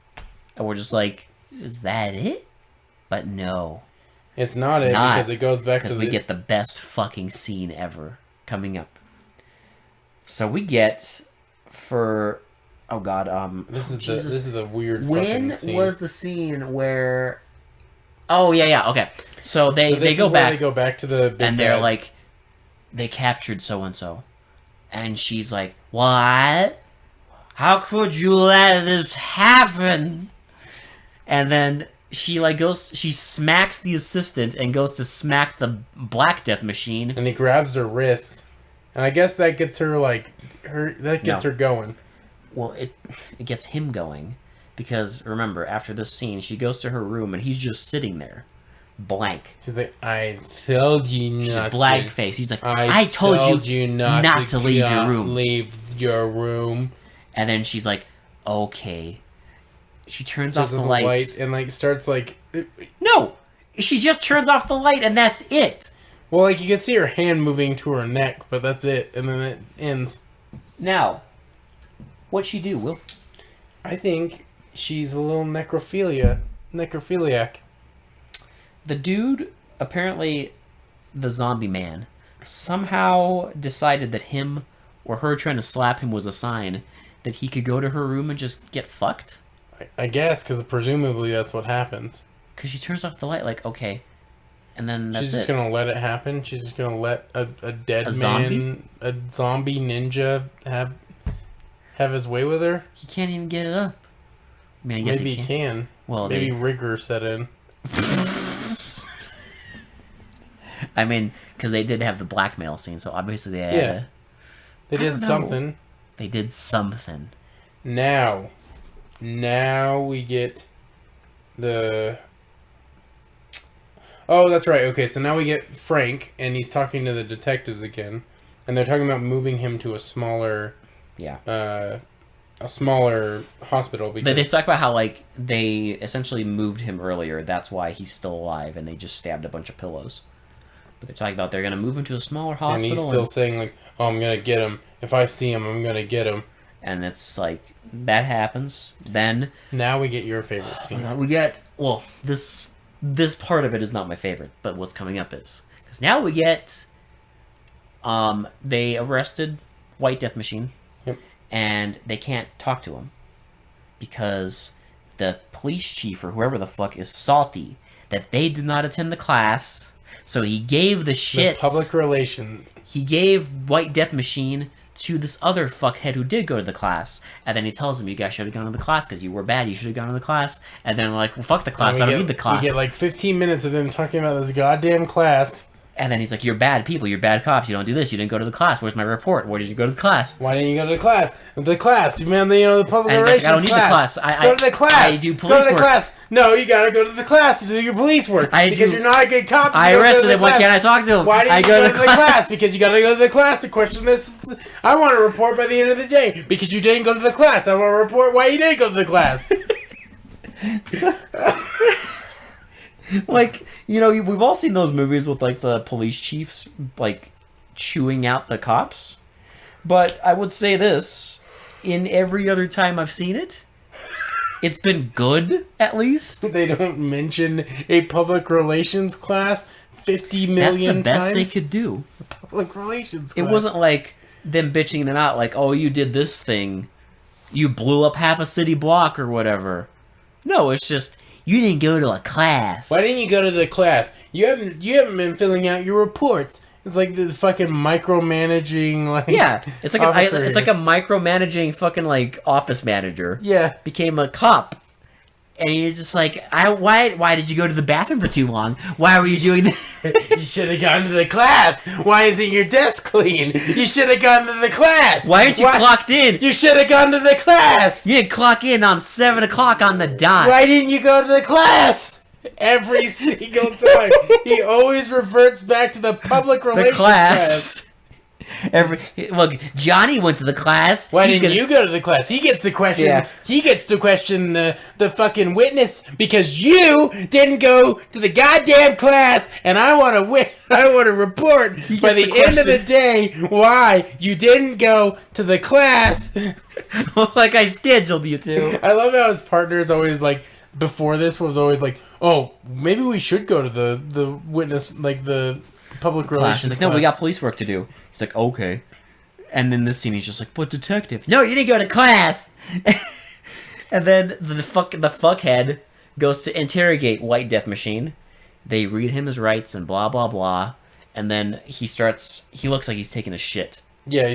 And we're just like, is that it? But no. It's not because it goes back to we get the best fucking scene ever coming up. So we get for... Oh god, this is the weird when fucking scene. Was the scene where... Oh, yeah, okay. So they go back. They go back to the big and they're bads. like, they captured so-and-so. And she's like, what? How could you let this happen? And then she she smacks the assistant and goes to smack the Black Death Machine. And he grabs her wrist. And I guess that gets her her going. Well, it gets him going. Because, remember, after this scene, she goes to her room and he's just sitting there. blank. She's like, I told you not Blank to. face. He's like, I told you not to leave your room. Leave your room. And then she's like, okay. She turns off the lights. Light and like starts like... No! She just turns off the light and that's it. Well, like you can see her hand moving to her neck, but that's it. And then it ends. Now, what'd she do, Will? I think she's a little necrophiliac. The dude, apparently the zombie man, somehow decided that him or her trying to slap him was a sign that he could go to her room and just get fucked. I guess, because presumably that's what happens. Because she turns off the light, like, okay. And then that's She's just it. going to let it happen? She's just going to let a dead man, zombie? a zombie ninja have his way with her? He can't even get it up. I mean, I guess Maybe he can. Well, maybe rigor set in. I mean, because they did have the blackmail scene, so obviously they had Yeah. They I don't did know. something. They did something. Now we get the... Oh, that's right. Okay, so now we get Frank, and he's talking to the detectives again. And they're talking about moving him to a smaller... Yeah. A smaller hospital. Because They talk about how, like, they essentially moved him earlier. That's why he's still alive, and they just stabbed a bunch of pillows. But they're talking about they're going to move him to a smaller hospital. And he's still saying, like, oh, I'm going to get him. If I see him, I'm going to get him. And it's like, that happens. Then... Now we get your favorite scene. we get... Well, this part of it is not my favorite, but what's coming up is. Because now we get... They arrested White Death Machine. Yep. And they can't talk to him. Because the police chief, or whoever the fuck, is salty that they did not attend the class... So he gave the shit. Public relation. He gave White Death Machine to this other fuckhead who did go to the class. And then he tells him, you guys should have gone to the class because you were bad. You should have gone to the class. And then they're like, well, fuck the class. I don't need the class. We get like 15 minutes of them talking about this goddamn class. And then he's like, you're bad people. You're bad cops. You don't do this. You didn't go to the class. Where's my report? Where did you go to the class? Why didn't you go to the class? The class. You remember, the public And relations I don't need class. the class. Go to the class. I do police Go to the work. class. No, you gotta go to the class to do your police work. Because you're not a good cop. I arrested him. Why can't I talk to him? Why didn't I you go to the class? Because you gotta go to the class to question this. I want a report by the end of the day. Because you didn't go to the class. I want a report why you didn't go to the class. Like, we've all seen those movies with, like, the police chiefs, like, chewing out the cops. But I would say this, in every other time I've seen it, it's been good, at least. They don't mention a public relations class 50 million That's the best times. they could do. Public relations class. It wasn't like them bitching them out, like, oh, you did this thing. You blew up half a city block or whatever. No, it's just... You didn't go to a class. Why didn't you go to the class? You haven't been filling out your reports. It's like the fucking micromanaging, like Yeah, it's like officer it's like a micromanaging fucking like office manager. Yeah. Became a cop, and you're just like, why did you go to the bathroom for too long? Why were you doing that? You should have gone to the class. Why isn't your desk clean? You should have gone to the class. Why aren't you clocked in? You should have gone to the class. You didn't clock in on 7 o'clock on the dot. Why didn't you go to the class? Every single time. He always reverts back to the public relations class. Look, Johnny went to the class. Why didn't you go to the class? He gets the question. Yeah. He gets to question the fucking witness because you didn't go to the goddamn class, and I want to report by the end of the day why you didn't go to the class. Like I scheduled you to. I love how his partner is always like, before this was always like, oh, maybe we should go to the witness, like the public relations. He's like, no, we got police work to do. He's like, okay. And then this scene, he's just like, but detective. No, you didn't go to class. And then the fuckhead goes to interrogate White Death Machine. They read him his rights and blah, blah, blah. And then he looks like he's taking a shit. Yeah.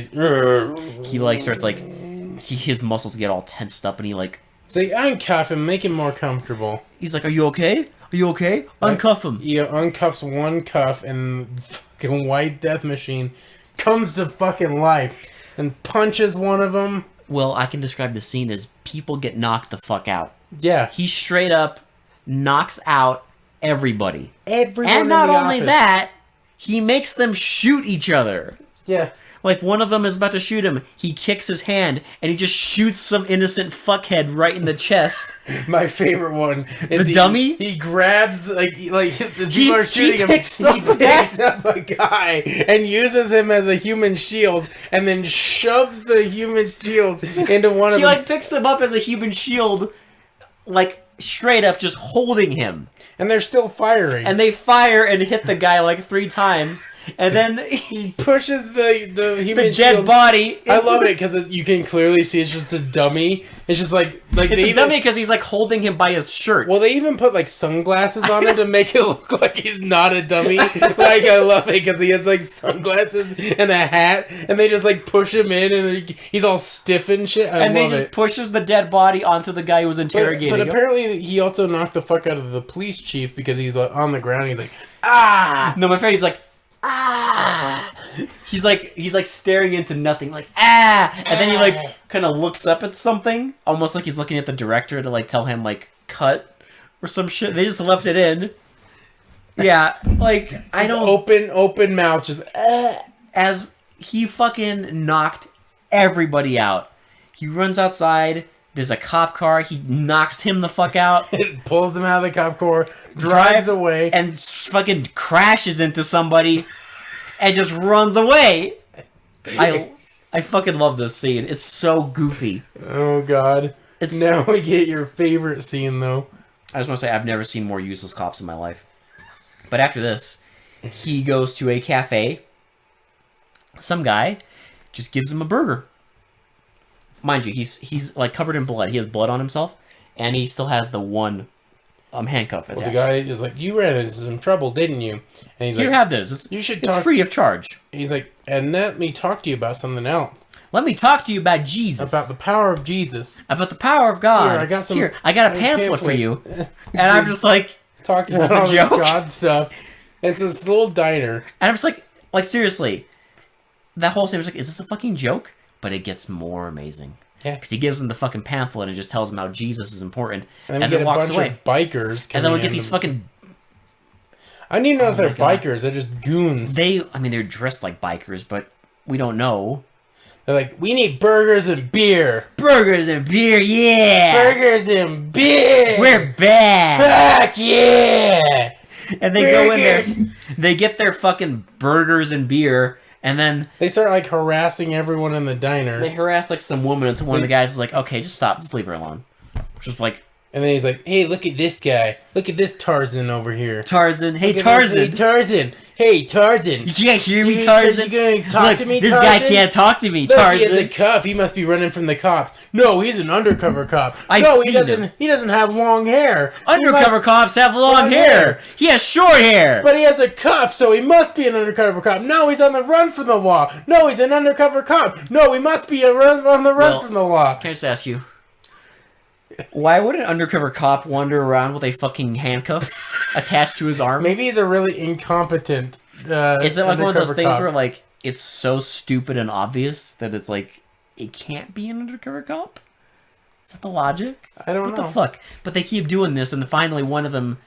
He like starts like, his muscles get all tensed up and he like, it's like, uncuff him, make him more comfortable. he's like, are you okay? Are you okay? Uncuff him. He uncuffs one cuff and fucking White Death Machine comes to fucking life and punches one of them. Well, I can describe the scene as people get knocked the fuck out. Yeah. He straight up knocks out everybody. Everyone And in not the only office. that, he makes them shoot each other. Yeah. Like, one of them is about to shoot him. He kicks his hand, and he just shoots some innocent fuckhead right in the chest. My favorite one is The dummy? He grabs the people are shooting him. Picks He up picks up a guy and uses him as a human shield, and then shoves the human shield into one of He, them. like, picks him up as a human shield, like, straight up just holding him. And they're still firing. And they fire and hit the guy, like, 3 times. And then he pushes the human the dead shield. body. I love it because you can clearly see it's just a dummy. It's just like It's they a dummy because he's like holding him by his shirt. Well, they even put like sunglasses on him to make it look like he's not a dummy. Like, I love it because he has like sunglasses and a hat, and they just like push him in, and he's all stiff and shit. And they just pushes the dead body onto the guy who was interrogating But him. apparently, he also knocked the fuck out of the police chief because he's on the ground. And he's like, ah. No, my friend, he's like, ah. He's like staring into nothing, like ah. And then he like kind of looks up at something, almost like he's looking at the director to like tell him like cut or some shit. They just left it in. Yeah, like I don't open mouth, just as he fucking knocked everybody out. He runs outside. There's a cop car. He knocks him the fuck out. pulls them out of the cop car, drives away, and fucking crashes into somebody, and just runs away. I fucking love this scene. It's so goofy. Oh god! Now we get your favorite scene though. I just want to say I've never seen more useless cops in my life. But after this, he goes to a cafe. Some guy just gives him a burger. Mind you, he's like covered in blood. He has blood on himself, and he still has the one handcuff attached. Well, the guy is like, "You ran into some trouble, didn't you?" And he's Here, like, have this. It's free of charge. He's like, "And let me talk to you about something else. Let me talk to you about Jesus. About the power of Jesus. About the power of God. Here, I got some. Here, I got a pamphlet for you." And I'm just like, talk is this about a all joke? this God stuff. It's this little diner. And I'm just like seriously, that whole scene was like, is this a fucking joke? But it gets more amazing. Yeah. Because he gives him the fucking pamphlet and just tells him how Jesus is important. And then walks away. Of bikers. And then we get these fucking... I need to know if they're bikers. They're just goons. They're dressed like bikers, but we don't know. They're like, we need burgers and beer. Burgers and beer, yeah! Burgers and beer! We're back! Fuck yeah! And they go in there, they get their fucking burgers and beer, and then... They start, like, harassing everyone in the diner. They harass, like, some woman until one of the guys is like, okay, just stop, just leave her alone. Just like... And then he's like, hey, look at this guy. Look at this Tarzan over here. Tarzan. Hey, Tarzan. Hey, Tarzan. Hey, Tarzan. You can't hear me, Tarzan? You gonna talk to me, this Tarzan? guy can't talk to me, Look, Tarzan. he has a cuff. He must be running from the cops. No, he's an undercover cop. I've seen him. He doesn't have long hair. Undercover cops have long hair. He has short hair. But he has a cuff, so he must be an undercover cop. No, he's on the run from the law. No, he's an undercover cop. No, he must be on the run from the law. Can I just ask you, why would an undercover cop wander around with a fucking handcuff attached to his arm? Maybe he's a really incompetent Is it like one of those things cop. where like it's so stupid and obvious that it's like it can't be an undercover cop? Is that the logic? I don't know. What the fuck? But they keep doing this, and then finally one of them,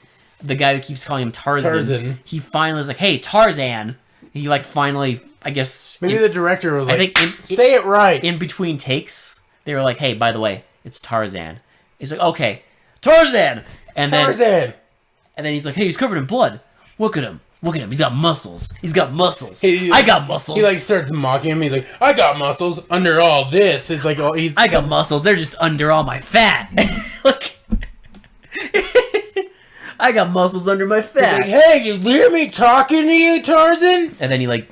the guy who keeps calling him Tarzan. He finally is like, "Hey, Tarzan!" He like finally, I guess. Maybe the director was like, I think say it right. In between takes, they were like, "Hey, by the way, it's Tarzan." He's like, "Okay, Tarzan," and then he's like, "Hey, he's covered in blood. Look at him. Look at him. He's got muscles. He's got muscles. I got muscles." He like starts mocking him. He's like, "I got muscles under all this." It's like, I got muscles. They're just under all my fat. Look, I got muscles under my fat. Like, hey, you hear me talking to you, Tarzan? And then he like,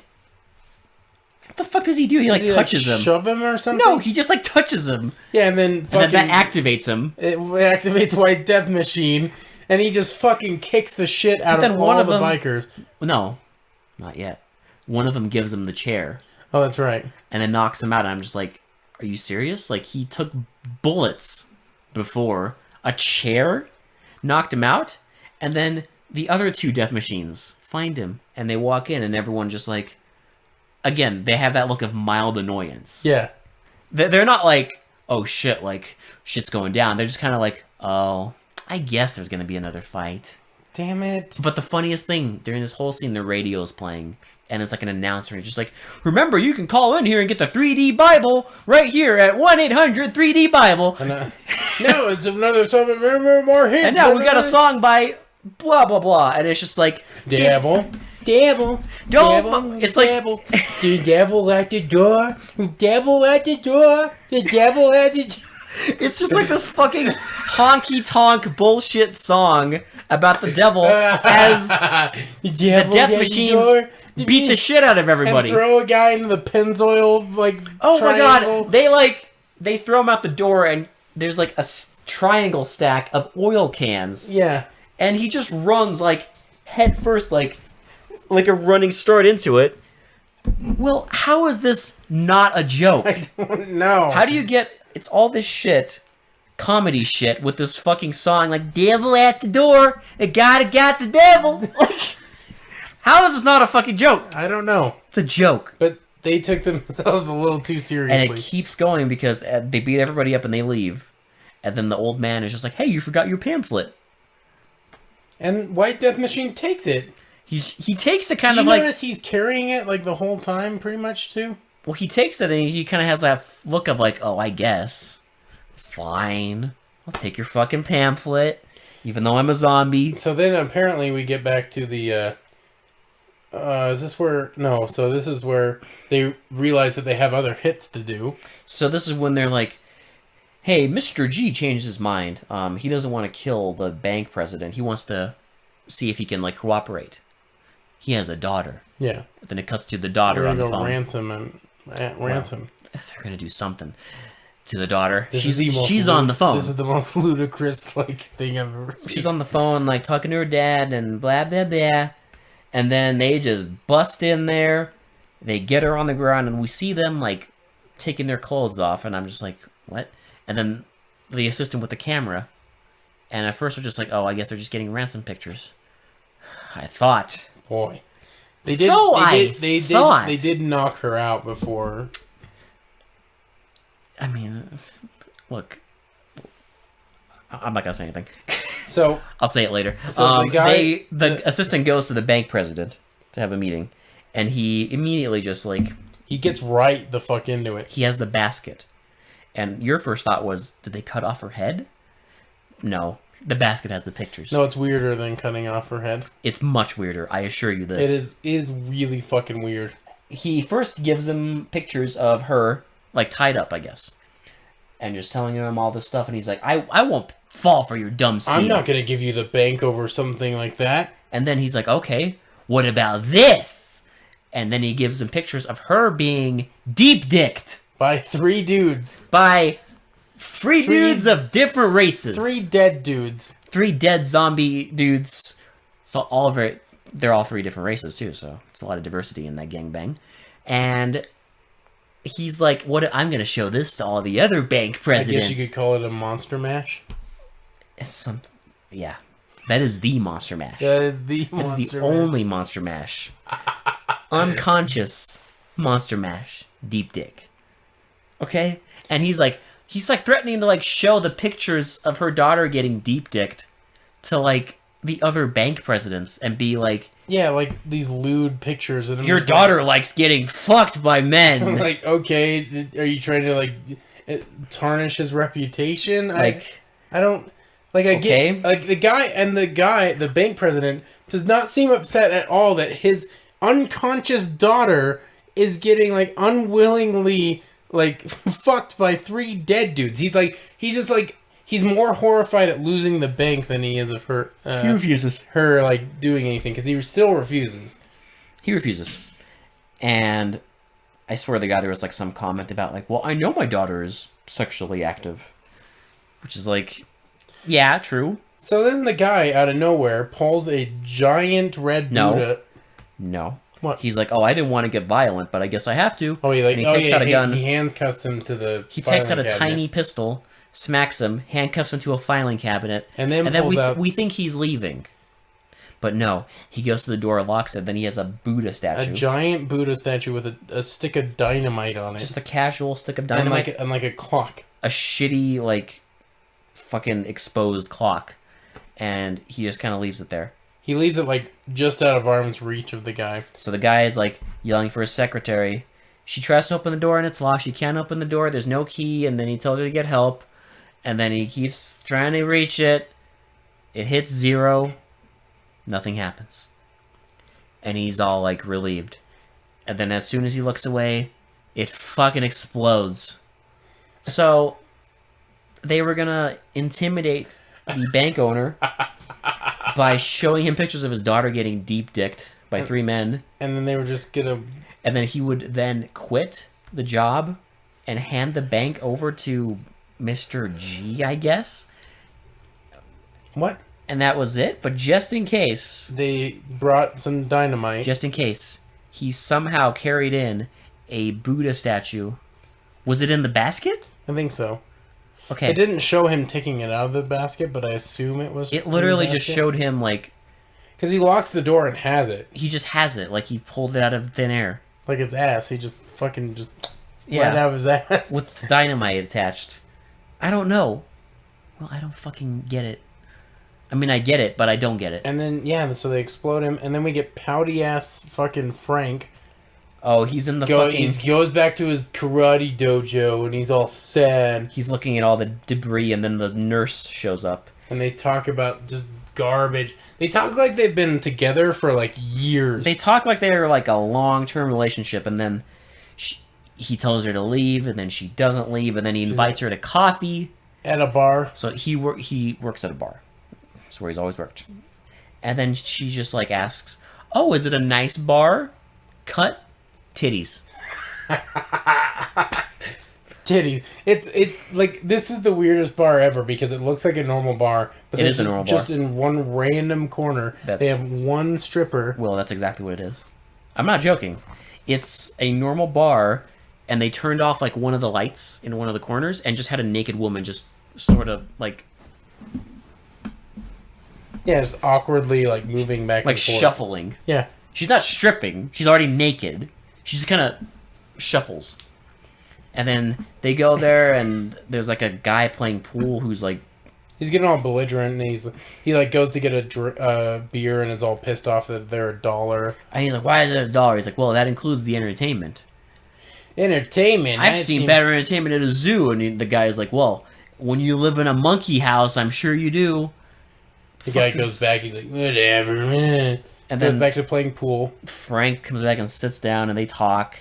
what the fuck does he do? He like touches him. Shove him or something? No, he just like touches him. Yeah, and then that activates him. It activates White Death Machine, and he just fucking kicks the shit out of all the bikers. No, not yet. One of them gives him the chair. Oh, that's right. And then knocks him out. And I'm just like, are you serious? Like, he took bullets before. A chair knocked him out. And then the other 2 death machines find him. And they walk in, and everyone just like... Again, they have that look of mild annoyance. Yeah. They're not like, oh shit, like, shit's going down. They're just kind of like, oh, I guess there's going to be another fight. Damn it. But the funniest thing, during this whole scene, the radio is playing, and it's like an announcer, and it's just like, remember, you can call in here and get the 3D Bible right here at 1-800-3D-BIBLE. No, it's another song. Remember more hits. And now we got a song by blah, blah, blah. And it's just like... Devil. Don't... It's like... Devil. The devil at the door. The devil at the door. The devil at the door. It's just like this fucking honky-tonk bullshit song about the devil as the death machines beat the shit out of everybody. And throw a guy into the Pennzoil, like, oh triangle. my god, they throw him out the door and there's like a triangle stack of oil cans. Yeah. And he just runs like head first, like a running start into it. Well, how is this not a joke? I don't know. How do you get... It's all this shit, comedy shit, with this fucking song like, devil at the door, I got the devil. Like, how is this not a fucking joke? I don't know. It's a joke. But they took themselves a little too seriously. And it keeps going because they beat everybody up and they leave. And then the old man is just like, hey, you forgot your pamphlet. And White Death Machine takes it. He takes it kind Do of you like... notice he's carrying it like the whole time, pretty much, too? Well, he takes it and he kind of has that look of like, oh, I guess. Fine. I'll take your fucking pamphlet, even though I'm a zombie. So then apparently we get back to the, is this where... No, so this is where they realize that they have other hits to do. So this is when they're like, hey, Mr. G changed his mind. He doesn't want to kill the bank president. He wants to see if he can, like, cooperate. He has a daughter. Yeah. Then it cuts to the daughter on the phone. Ransom and... ransom. Well, they're gonna do something to the daughter. She's on the phone. This is the most ludicrous like thing I've ever seen. She's on the phone, like talking to her dad and blah blah blah, and then they just bust in there. They get her on the ground, and we see them like taking their clothes off, and I'm just like, what? And then the assistant with the camera, and at first we're just like, oh, I guess they're just getting ransom pictures. I thought, boy. They did knock her out before. I mean, look, I'm not gonna say anything. So I'll say it later. So the assistant goes to the bank president to have a meeting, and he immediately just like he gets right the fuck into it. He has the basket, and your first thought was, did they cut off her head? No. The basket has the pictures. No, it's weirder than cutting off her head. It's much weirder, I assure you this. It is really fucking weird. He first gives him pictures of her, like, tied up, I guess. And just telling him all this stuff, and he's like, I won't fall for your dumb scheme. I'm not going to give you the bank over something like that. And then he's like, okay, what about this? And then he gives him pictures of her being deep-dicked. By three dudes. By... Three dudes of different races. 3 dead dudes. 3 dead zombie dudes. So they're all 3 different races too, so it's a lot of diversity in that gangbang. And he's like, "What? I'm going to show this to all the other bank presidents." I guess you could call it a monster mash. Yeah, that is the monster mash. That is the monster mash. That's the only monster mash. Unconscious monster mash. Deep dick. Okay, and he's like threatening to like show the pictures of her daughter getting deep dicked to like the other bank presidents and be like, yeah, like these lewd pictures. And your daughter likes getting fucked by men. Like, okay, are you trying to like tarnish his reputation? Like, I don't like. I get like the bank president does not seem upset at all that his unconscious daughter is getting like unwillingly like fucked by 3 dead dudes. He's more horrified at losing the bank than he is of her. He refuses. Her like doing anything because he still refuses. He refuses, and I swear to God, there was like some comment about like, well, I know my daughter is sexually active, which is like, yeah, true. So then the guy out of nowhere pulls a giant red Buddha. No. What? He's like, oh, I didn't want to get violent, but I guess I have to. Oh, he takes out a gun. He handcuffs him to the. He takes out a tiny pistol, smacks him, handcuffs him to a filing cabinet, and then we think he's leaving, but no, he goes to the door, locks it. Then he has a Buddha statue, a giant Buddha statue with a stick of dynamite on it, just a casual stick of dynamite, and like a clock, a shitty fucking exposed clock, and he just kind of leaves it there. He leaves it like just out of arm's reach of the guy. So the guy is like yelling for his secretary. She tries to open the door and it's locked. She can't open the door. There's no key. And then he tells her to get help. And then he keeps trying to reach it. It hits 0. Nothing happens. And he's all like relieved. And then as soon as he looks away, it fucking explodes. So they were gonna intimidate the bank owner by showing him pictures of his daughter getting deep dicked by 3 men. And then they were just gonna... And then he would then quit the job and hand the bank over to Mr. G, I guess. What? And that was it. But just in case... They brought some dynamite. Just in case, he somehow carried in a Buddha statue. Was it in the basket? I think so. Okay. It didn't show him taking it out of the basket, but I assume it was... It literally just showed him, like... Because he locks the door and has it. He just has it. Like, he pulled it out of thin air. Like his ass. He just fucking just... Yeah. Right out of his ass. With dynamite attached. I don't know. Well, I don't fucking get it. I mean, I get it, but I don't get it. And then, yeah, so they explode him, and then we get pouty-ass fucking Frank. Oh, he's in the fucking... He goes back to his karate dojo, and he's all sad. He's looking at all the debris, and then the nurse shows up. And they talk about just garbage. They talk like they've been together for, like, years. They talk like they're, like, a long-term relationship, and then he tells her to leave, and then she doesn't leave, and then he invites her to coffee. At a bar. So he works at a bar. That's where he's always worked. And then she just, like, asks, oh, is it a nice bar? Cut titties. Titties. It's like, this is the weirdest bar ever because it looks like a normal bar. But It is a normal bar. Just in one random corner, they have one stripper. Well, that's exactly what it is. I'm not joking. It's a normal bar, and they turned off, like, one of the lights in one of the corners and just had a naked woman just sort of, like... Yeah, just awkwardly, like, moving back like and forth. shuffling. Yeah. She's not stripping. She's already naked. She just kind of shuffles. And then they go there, and there's, like, a guy playing pool who's, like... He's getting all belligerent, and he like, goes to get a beer, and is all pissed off that they're $1. And he's like, why is it $1? He's like, well, that includes the entertainment. Entertainment? I've seen better entertainment at a zoo. And the guy's like, well, when you live in a monkey house, I'm sure you do. The guy goes back, he's like, whatever, man. And goes back to playing pool. Frank comes back and sits down, and they talk.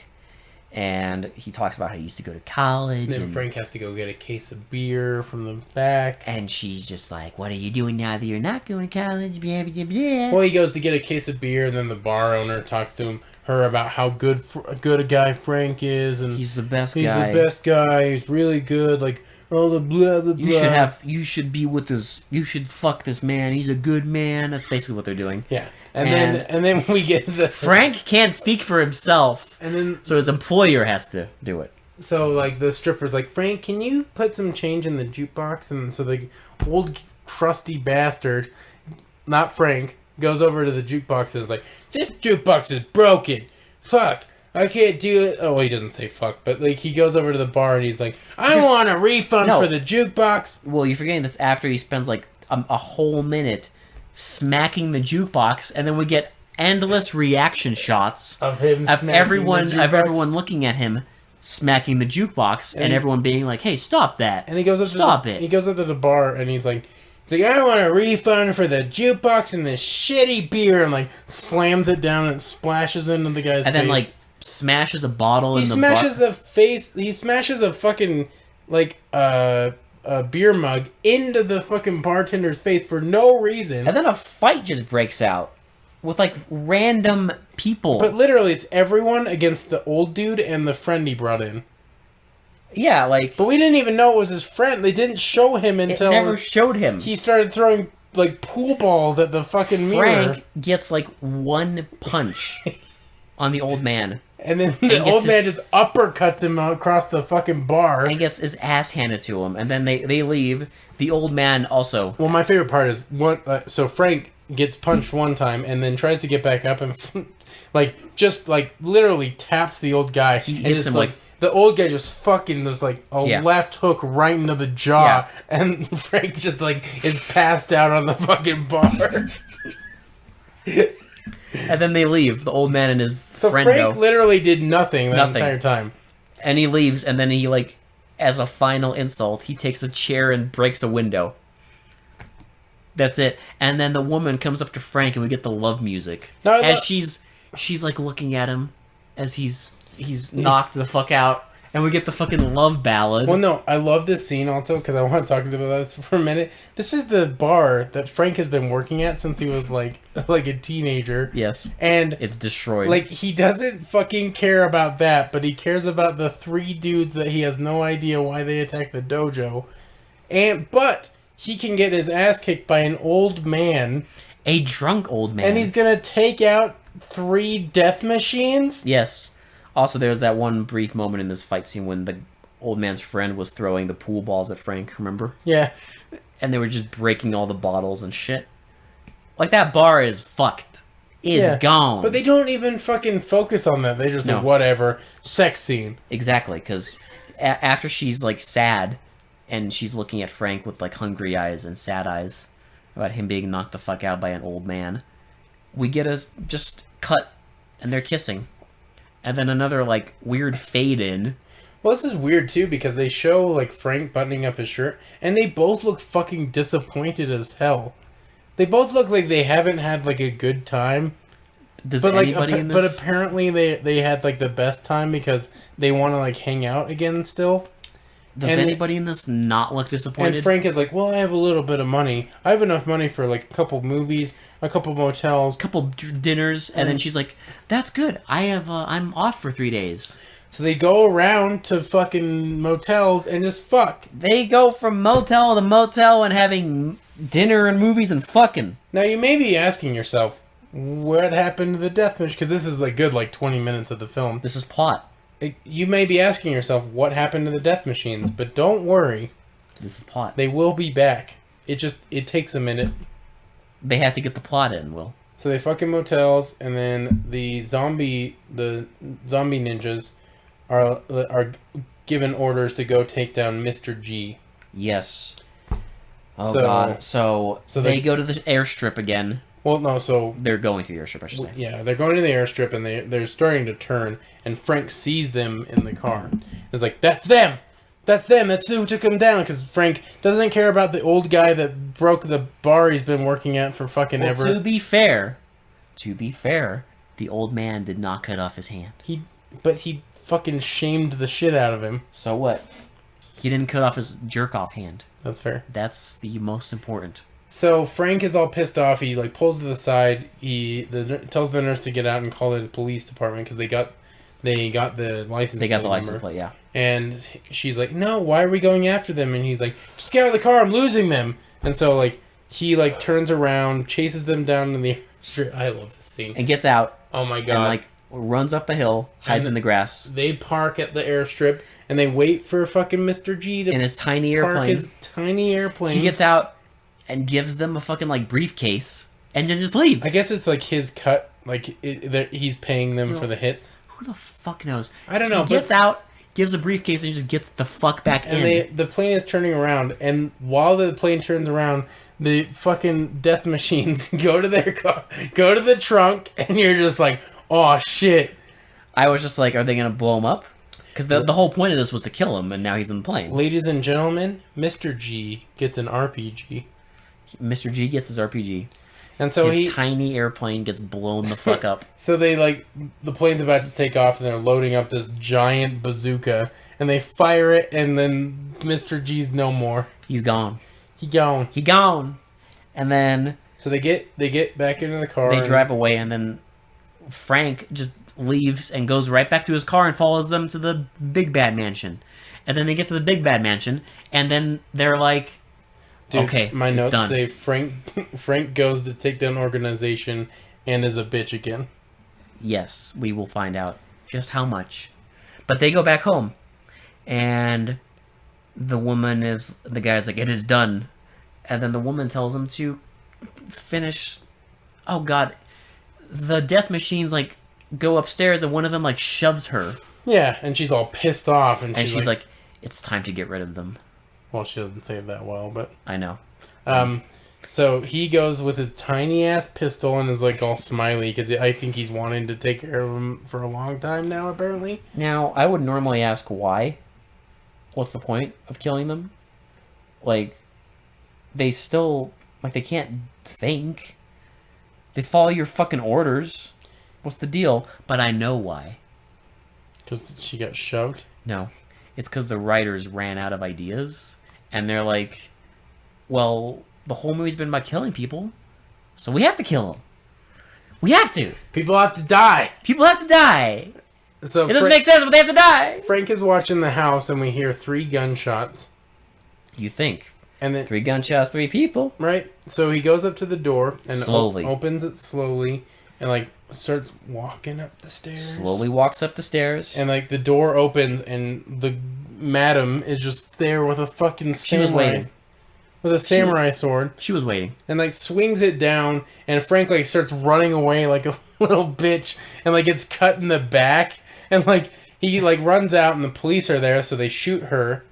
And he talks about how he used to go to college. And then Frank has to go get a case of beer from the back. And she's just like, what are you doing now that you're not going to college? Blah, blah, blah. Well, he goes to get a case of beer, and then the bar owner talks to her about how good a guy Frank is. And he's the best guy. He's the best guy. He's really good. Like, all the blah, blah, blah. You should be with this, you should fuck this man. He's a good man. That's basically what they're doing. Yeah. And then we get the... Frank can't speak for himself. And then... So his employer has to do it. So, like, the stripper's like, Frank, can you put some change in the jukebox? And so the old crusty bastard, not Frank, goes over to the jukebox and is like, this jukebox is broken. Fuck. I can't do it. Oh, well, he doesn't say fuck, but, like, he goes over to the bar and he's like, I want a refund for the jukebox. Well, you're forgetting this after he spends, like, a whole minute smacking the jukebox, and then we get endless reaction shots of him everyone looking at him smacking the jukebox, and everyone being like, hey, stop that. And he goes up He goes up to the bar and he's like, I want a refund for the jukebox and this shitty beer, and like slams it down and splashes into the guy's face. And then like smashes a bottle in the bar. He smashes a fucking like a beer mug into the fucking bartender's face for no reason. And then a fight just breaks out with like random people. But literally it's everyone against the old dude and the friend he brought in. Yeah, like... But we didn't even know it was his friend. They didn't show him until... It never showed him. He started throwing like pool balls at the fucking mirror. Frank gets like one punch on the old man. And then the old man just uppercuts him across the fucking bar. And gets his ass handed to him. And then they leave. The old man also... Well, my favorite part is... so Frank gets punched one time and then tries to get back up and... just literally taps the old guy. He hits him like... The old guy just fucking does like a left hook right into the jaw. Yeah. And Frank just like is passed out on the fucking bar. And then they leave. The old man and his So friend Frank go. literally did nothing that Nothing. entire time. And he leaves, and then he, like, as a final insult, he takes a chair and breaks a window. That's it. And then the woman comes up to Frank, and we get the love music. No, as she's like looking at him as he's knocked the fuck out, and we get the fucking love ballad. Well, no, I love this scene also because I want to talk about this for a minute. This is the bar that Frank has been working at since he was like a teenager. Yes. And It's destroyed. like he doesn't fucking care about that, but he cares about the 3 dudes that he has no idea why they attacked the dojo. But he can get his ass kicked by an old man, a drunk old man. and he's gonna take out 3 death machines. Yes. Also, there's that one brief moment in this fight scene when the old man's friend was throwing the pool balls at Frank, remember? Yeah. And they were just breaking all the bottles and shit. Like, that bar is fucked. It's gone. But they don't even fucking focus on that. They just No. like, whatever. Sex scene. Exactly, because after she's, like, sad, and she's looking at Frank with, like, hungry eyes and sad eyes about him being knocked the fuck out by an old man, we get a just cut, and they're kissing. And then another, like, weird fade in. Well, this is weird, too, because they show, like, Frank buttoning up his shirt, and they both look fucking disappointed as hell. They both look like they haven't had, like, a good time. Does But, like, anybody in this... but apparently they had, like, the best time because they want to, like, hang out again still. Does and anybody in this not look disappointed? And Frank is like, well, I have a little bit of money. I have enough money for, like, a couple movies, a couple motels. Couple dinners, and then she's like, "That's good. I'm off for 3 days." So they go around to fucking motels and just fuck. They go from motel to motel and having dinner and movies and fucking. Now you may be asking yourself, what happened to the death machine? Because this is a good like 20 minutes of the film. This is plot. You may be asking yourself, what happened to the death machines? But don't worry, This is plot. they will be back. It takes a minute. They have to get the plot in, Will. So they fuck in motels, and then the zombie ninjas are given orders to go take down Mr. G. Yes. Oh So- god. So so they they- go to the airstrip again. Well, no, so They're going to the airstrip, I should say. yeah, they're going to the airstrip, and they're starting to turn, and Frank sees them in the car. It's like, that's them! That's them! That's who took them down! Because Frank doesn't care about the old guy that broke the bar he's been working at for fucking Well, ever. to be fair, the old man did not cut off his hand. But he fucking shamed the shit out of him. So what? He didn't cut off his jerk-off hand. That's fair. That's the most important. So Frank is all pissed off. He like pulls to the side. Tells the nurse to get out and call the police department because they got the license. They got the plate license number. plate, yeah. And she's like, "No, why are we going after them?" And he's like, "Just get out of the car. I'm losing them." And so like he like turns around, chases them down in the street. I love this scene. And gets out Oh my god! and like runs up the hill, hides And in the grass they park at the airstrip and they wait for fucking Mr. G to in his tiny park airplane. his tiny airplane. He gets out and gives them a fucking like briefcase and then just leaves. I guess it's like his cut. Like he's paying them for the hits. Who the fuck knows? I don't know, He gets out, gives a briefcase, and just gets the fuck back And in. the plane is turning around, and while the plane turns around, the fucking death machines go to their car, go to the trunk, and you're just like, oh shit. I was just like, are they gonna blow him up? Because the whole point of this was to kill him, and now he's in the plane. Ladies and gentlemen, Mr. G gets an RPG. Mr. G gets his RPG. And so His tiny airplane gets blown the fuck up. So they like, the plane's about to take off, and they're loading up this giant bazooka, and they fire it, and then Mr. G's no more. He's gone. He gone. He gone. And then So they get back into the car. they and- drive away, and then Frank just leaves and goes right back to his car and follows them to the Big Bad Mansion. And then they get to the Big Bad Mansion, and then they're like, Dude, okay, my it's notes done. say Frank goes to take down organization and is a bitch again. Yes, we will find out just how much. But they go back home, and the guy's like, it is done. And then the woman tells him to finish. Oh god, the death machines like go upstairs, and one of them like shoves her, Yeah, and she's all pissed off, and she's like, it's time to get rid of them. well, she doesn't say it that well, but I know. So he goes with a tiny ass pistol and is like all smiley because I think he's wanting to take care of him for a long time now. Apparently, Now, I would normally ask why. What's the point of killing them? Like, they still, like, they can't think. They follow your fucking orders. What's the deal? But I know why. because she got shoved. No. It's because the writers ran out of ideas. And they're like, well, the whole movie's been about killing people. So we have to kill them. We have to. People have to die. People have to die. So It doesn't make sense, but they have to die. Frank is watching the house, and we hear 3 gunshots. You think. And then 3 gunshots, 3 people. right, so he goes up to the door and Slowly. opens it slowly, and like starts walking up the stairs. Slowly walks up the stairs. And like the door opens, and the madam is just there with a fucking She was samurai, waiting. with a samurai sword, She was waiting. and like swings it down, and Frank like starts running away like a little bitch, and like gets cut in the back, and like he like runs out, and the police are there, so they shoot her,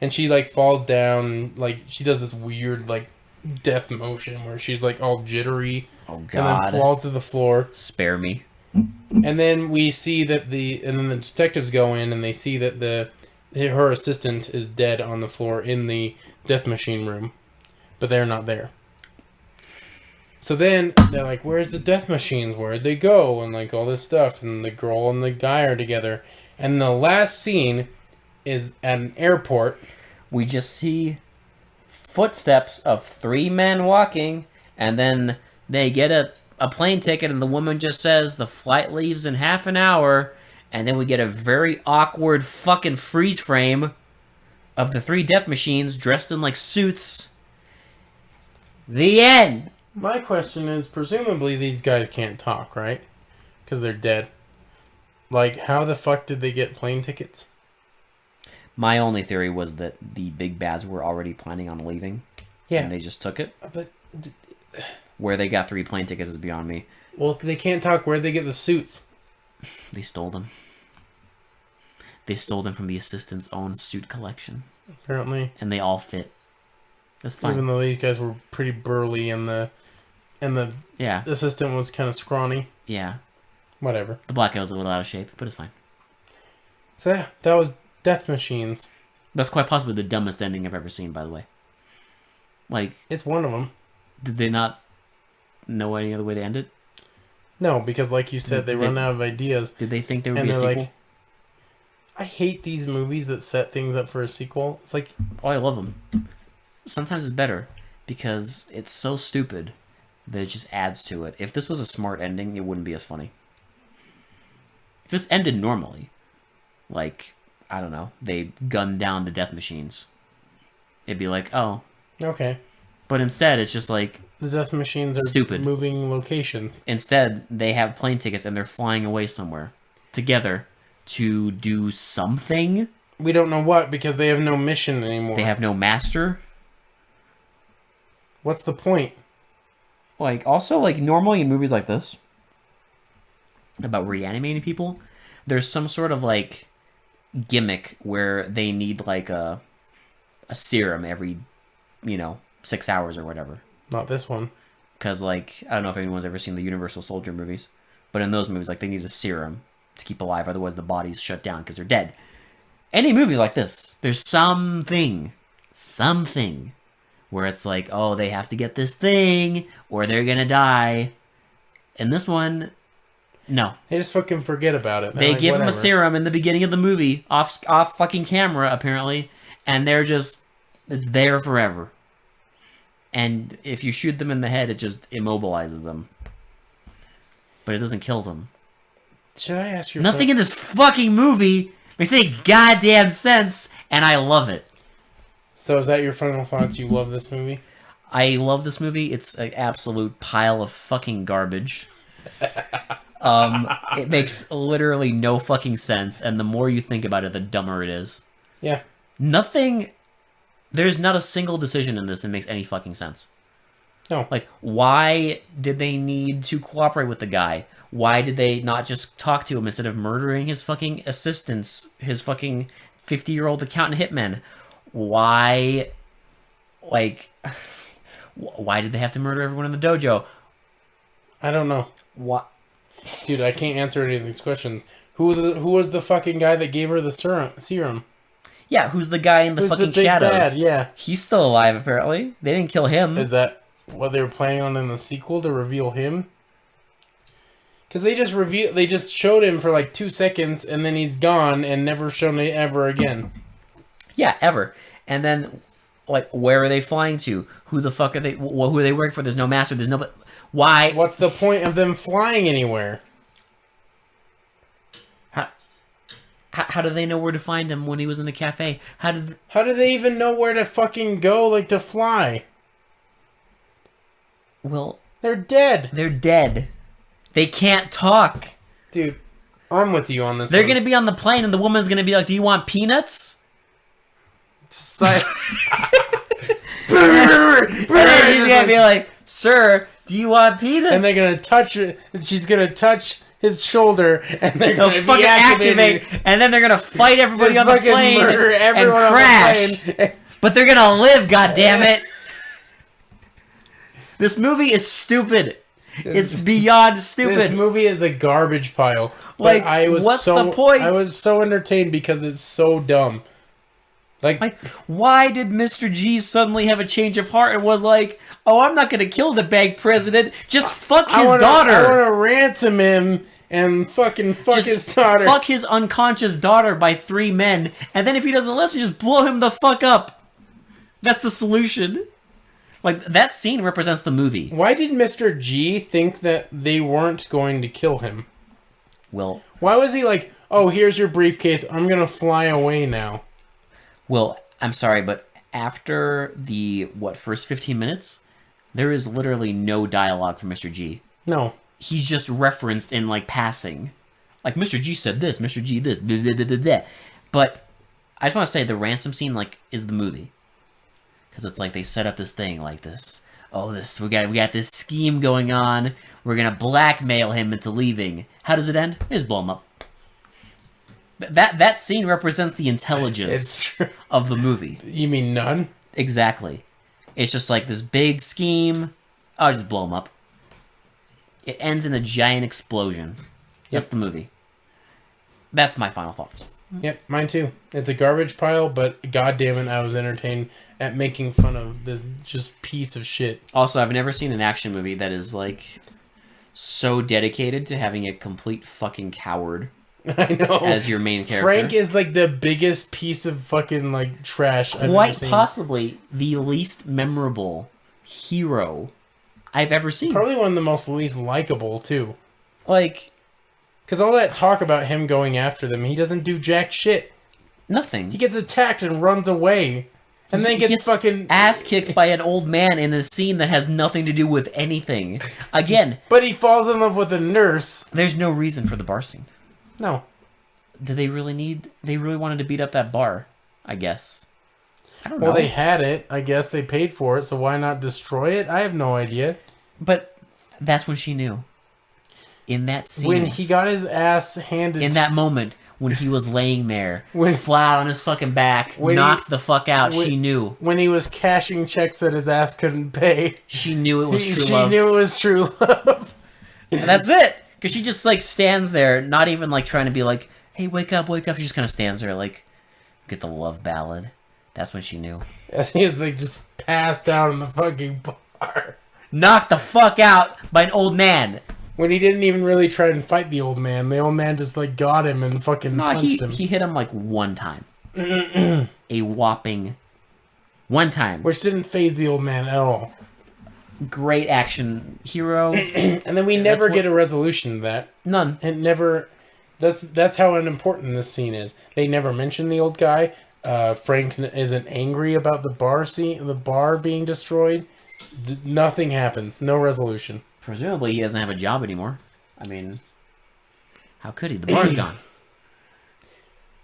and she like falls down, like she does this weird like death motion where she's like all jittery, Oh, and God. then falls to the floor. Spare me. And then we see that and then the detectives go in and they see that her assistant is dead on the floor in the death machine room, but they're not there. So then they're like, "Where's the death machines? Where'd they go?" And like all this stuff. And the girl and the guy are together. And the last scene is at an airport. We just see footsteps of 3 men walking, and then they get a plane ticket, and the woman just says the flight leaves in half an hour, and then we get a very awkward fucking freeze frame of the 3 death machines dressed in like suits. The end. My question is, presumably these guys can't talk, right? Because they're dead. Like, how the fuck did they get plane tickets? My only theory was that the big bads were already planning on leaving. Yeah. And they just took it. But, Where they got 3 plane tickets is beyond me. well, if they can't talk, where'd they get the suits? They stole them. They stole them from the assistant's own suit collection. Apparently. And they all fit. That's fine. Even though these guys were pretty burly and the Yeah. assistant was kind of scrawny. Yeah. Whatever. The black guy was a little out of shape, but it's fine. So yeah, that was Death Machines. That's quite possibly the dumbest ending I've ever seen, by the way. Like, It's one of them. did they not know any other way to end it? No, because like you said, they Did they- run out of ideas. Did they think there would And be a they're sequel? like, I hate these movies that set things up for a sequel. It's like, Oh, I love them. Sometimes it's better because it's so stupid that it just adds to it. If this was a smart ending, it wouldn't be as funny. If this ended normally, like, I don't know, they gunned down the death machines, it'd be like, oh. okay. But instead, it's just like, The Death Machines are Stupid. moving locations. instead, they have plane tickets and they're flying away somewhere together to do something. We don't know what because they have no mission anymore. They have no master. What's the point? Like, also, like, normally in movies like this, about reanimating people, there's some sort of, like, gimmick where they need, like, a serum every, 6 hours or whatever. Not this one. Because, like, I don't know if anyone's ever seen the Universal Soldier movies, but in those movies, like, they need a serum to keep alive, otherwise the body's shut down because they're dead. Any movie like this, there's something, where it's like, oh, they have to get this thing, or they're gonna die. In this one, no. They just fucking forget about it. They're They like, give them a whatever. serum in the beginning of the movie, off fucking camera, apparently, and it's there forever. And if you shoot them in the head, it just immobilizes them. But it doesn't kill them. Should I ask you Nothing in this fucking movie makes any goddamn sense, and I love it. So is that your final thoughts? You love this movie? I love this movie. It's an absolute pile of fucking garbage. It makes literally no fucking sense, and the more you think about it, the dumber it is. Yeah. There's not a single decision in this that makes any fucking sense. No. Like, why did they need to cooperate with the guy? Why did they not just talk to him instead of murdering his fucking assistants, his fucking 50-year-old accountant hitman? Why Why did they have to murder everyone in the dojo? I don't know. What? Dude, I can't answer any of these questions. Who was the fucking guy that gave her the serum? Yeah, who's the guy in the Who's fucking the big shadows? bad? Yeah. He's still alive, apparently. They didn't kill him. Is that what they were planning on in the sequel to reveal him? Because they just showed him for like 2 seconds and then he's gone and never shown it ever again. Yeah, ever. And then, like, where are they flying to? Who the fuck are they? Who are they working for? There's no master. There's no. Why? What's the point of them flying anywhere? How do they know where to find him when he was in the cafe? How do they even know where to fucking go, like, to fly? Well, they're dead. They're dead. They can't talk. Dude, I'm with you on this. They're gonna be on the plane, and the woman's gonna be like, "Do you want peanuts?" Just like, and then she's gonna be like, "Sir, do you want peanuts?" And they're gonna touch it. She's gonna touch his shoulder, and they're They'll gonna fucking be activated. and then they're gonna fight everybody Just on the fucking plane murder and everyone on the crash. plane. But they're gonna live, goddammit. This movie is stupid. It's beyond stupid. This movie is a garbage pile. Like, I was what's so, the point? I was so entertained because it's so dumb. Like, why did Mr. G suddenly have a change of heart and was like, "Oh, I'm not gonna kill the bank president. Just fuck his daughter. I want to ransom him and fucking fuck his daughter. Fuck his unconscious daughter by 3 men, and then if he doesn't listen, just blow him the fuck up." That's the solution. Like, that scene represents the movie. Why did Mr. G think that they weren't going to kill him? Well, why was he like, "Oh, here's your briefcase. I'm gonna fly away now"? Well, I'm sorry, but after the, first 15 minutes, there is literally no dialogue from Mr. G. No. He's just referenced in, like, passing. Like, Mr. G said this, Mr. G this, blah, blah, blah, blah, blah. But I just want to say the ransom scene, like, is the movie. Because it's like they set up this thing like this. Oh, we got this scheme going on. We're going to blackmail him into leaving. How does it end? They just blow him up. That scene represents the intelligence of the movie. You mean none? Exactly. It's just like this big scheme. I'll just blow him up. It ends in a giant explosion. That's the movie. That's my final thoughts. Yep, mine too. It's a garbage pile, but goddamn it, I was entertained at making fun of this just piece of shit. Also, I've never seen an action movie that is, like, so dedicated to having a complete fucking coward I know. as your main character. Frank is like the biggest piece of fucking like trash I've quite ever seen. possibly the least memorable hero I've ever seen. Probably one of the most least likable too. Like, because all that talk about him going after them, he doesn't do jack shit. nothing. He gets attacked and runs away, and then gets fucking ass kicked by an old man in a scene that has nothing to do with anything. Again, but he falls in love with a nurse. there's no reason for the bar scene. No. Did they really they really wanted to beat up that bar, I guess. I don't know. Well, they had it. I guess they paid for it, so why not destroy it? I have no idea. But that's when she knew. In that scene. When he got his ass handed in that moment, when he was laying there, When- flat on his fucking back, When knocked the fuck out, when- she knew. when he was cashing checks that his ass couldn't pay. She knew it was true She love. knew it was true love. And that's it. Because she just, like, stands there, not even, like, trying to be like, "Hey, wake up, wake up." She just kind of stands there, like, get the love ballad. That's when she knew. As he was like just passed out in the fucking bar. Knocked the fuck out by an old man. When he didn't even really try and fight the old man. The old man just like got him and fucking punched him. He hit him, like, one time. A whopping one time. Which didn't faze the old man at all. Great action hero. And then we never get a resolution to that. None. It never... That's how unimportant this scene is. They never mention the old guy. Frank isn't angry about the bar being destroyed. Nothing happens. No resolution. Presumably he doesn't have a job anymore. I mean, how could he? The bar's gone.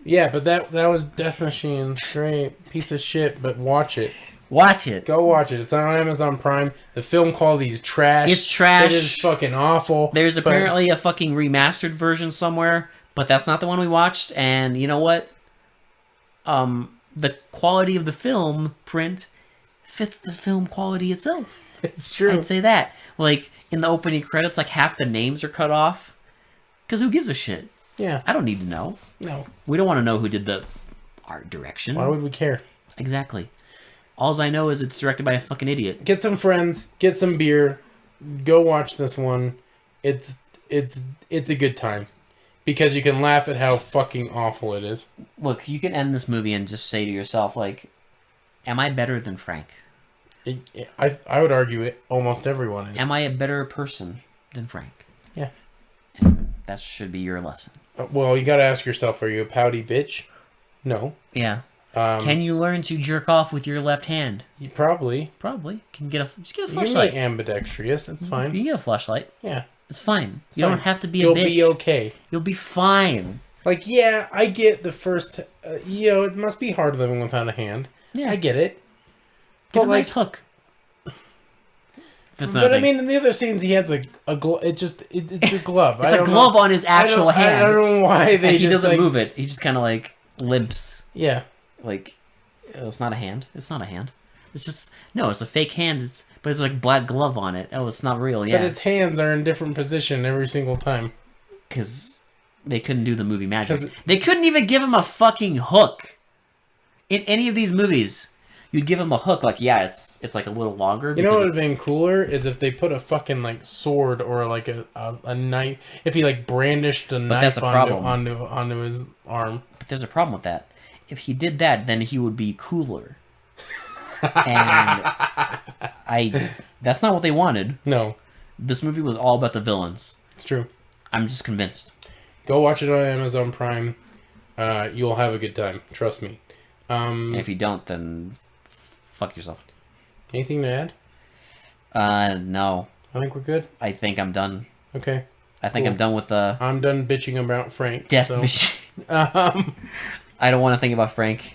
Yeah, but that was Death Machine. Great piece of shit, but watch it. Watch it. Go watch it. It's on Amazon Prime. The film quality is trash. It's trash. It is fucking awful. There's apparently a fucking remastered version somewhere, but that's not the one we watched. And you know what? The quality of the film print fits the film quality itself. It's true. I'd say that. Like, in the opening credits, like, half the names are cut off. Because who gives a shit? Yeah. I don't need to know. No. We don't want to know who did the art direction. Why would we care? Exactly. All I know is it's directed by a fucking idiot. Get some friends, get some beer, go watch this one. It's a good time. Because you can laugh at how fucking awful it is. Look, you can end this movie and just say to yourself, like, am I better than Frank? I would argue it. Almost everyone is. Am I a better person than Frank? Yeah. And that should be your lesson. Well, you gotta ask yourself, are you a pouty bitch? No. Yeah. Can you learn to jerk off with your left hand? You probably. Probably. Just get a You can be flashlight. ambidextrous. It's fine. You get a flashlight. Yeah. It's fine. You fine. don't have to be You'll a bitch. be okay. You'll be fine. Like, yeah, I get the first... it must be hard living without a hand. Yeah. I get it. Get But, a nice hook. That's But I mean, in the other scenes, he has a glove. It's a glove. It's a glove on his actual hand. I don't know why they. And he just, doesn't like, move it. He just kind of like limps. Yeah. Like, it's not a hand. It's not a hand. It's just it's a fake hand. But it's like black glove on it. Oh, it's not real. Yeah. But his hands are in different position every single time. Because they couldn't do the movie magic. 'Cause- They couldn't even give him a fucking hook. In any of these movies, you'd give him a hook. Like, yeah, it's like a little longer. You know what would because have been cooler is if they put a fucking like sword or like a knife. If he like brandished a that's knife a problem. onto his arm. But there's a problem with that. If he did that, then he would be cooler. And that's not what they wanted. No, This movie was all about the villains. it's true. I'm just convinced. Go watch it on Amazon Prime. You'll have a good time. Trust me. And if you don't, then fuck yourself. Anything to add? No. I think we're good. I think I'm done. Okay. I think Cool. I'm done with the I'm done bitching about Frank. death so, machine. Um, I don't want to think about Frank.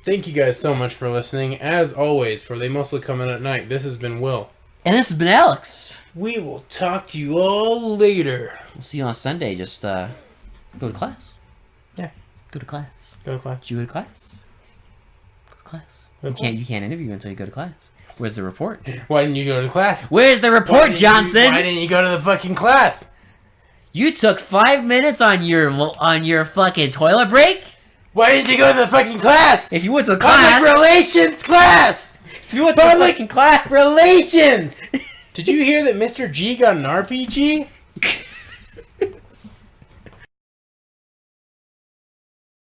thank you guys so much for listening. As always, for They Mostly Come In at Night, this has been Will. And this has been Alex. We will talk to you all later. We'll see you on Sunday. Just go to class. Yeah. Go to class. Go to class. Did you go to class? Go to class. Go to You class. can't interview until you go to class. Where's the report? Why didn't you go to class? Where's the Why report, didn't Johnson? why didn't you go to the fucking class? You took 5 minutes on your fucking toilet break? Why didn't you go to the fucking class? If you went to the class, Public relations class! if you went to the Public fucking class, relations! Did you hear that Mr. G got an RPG?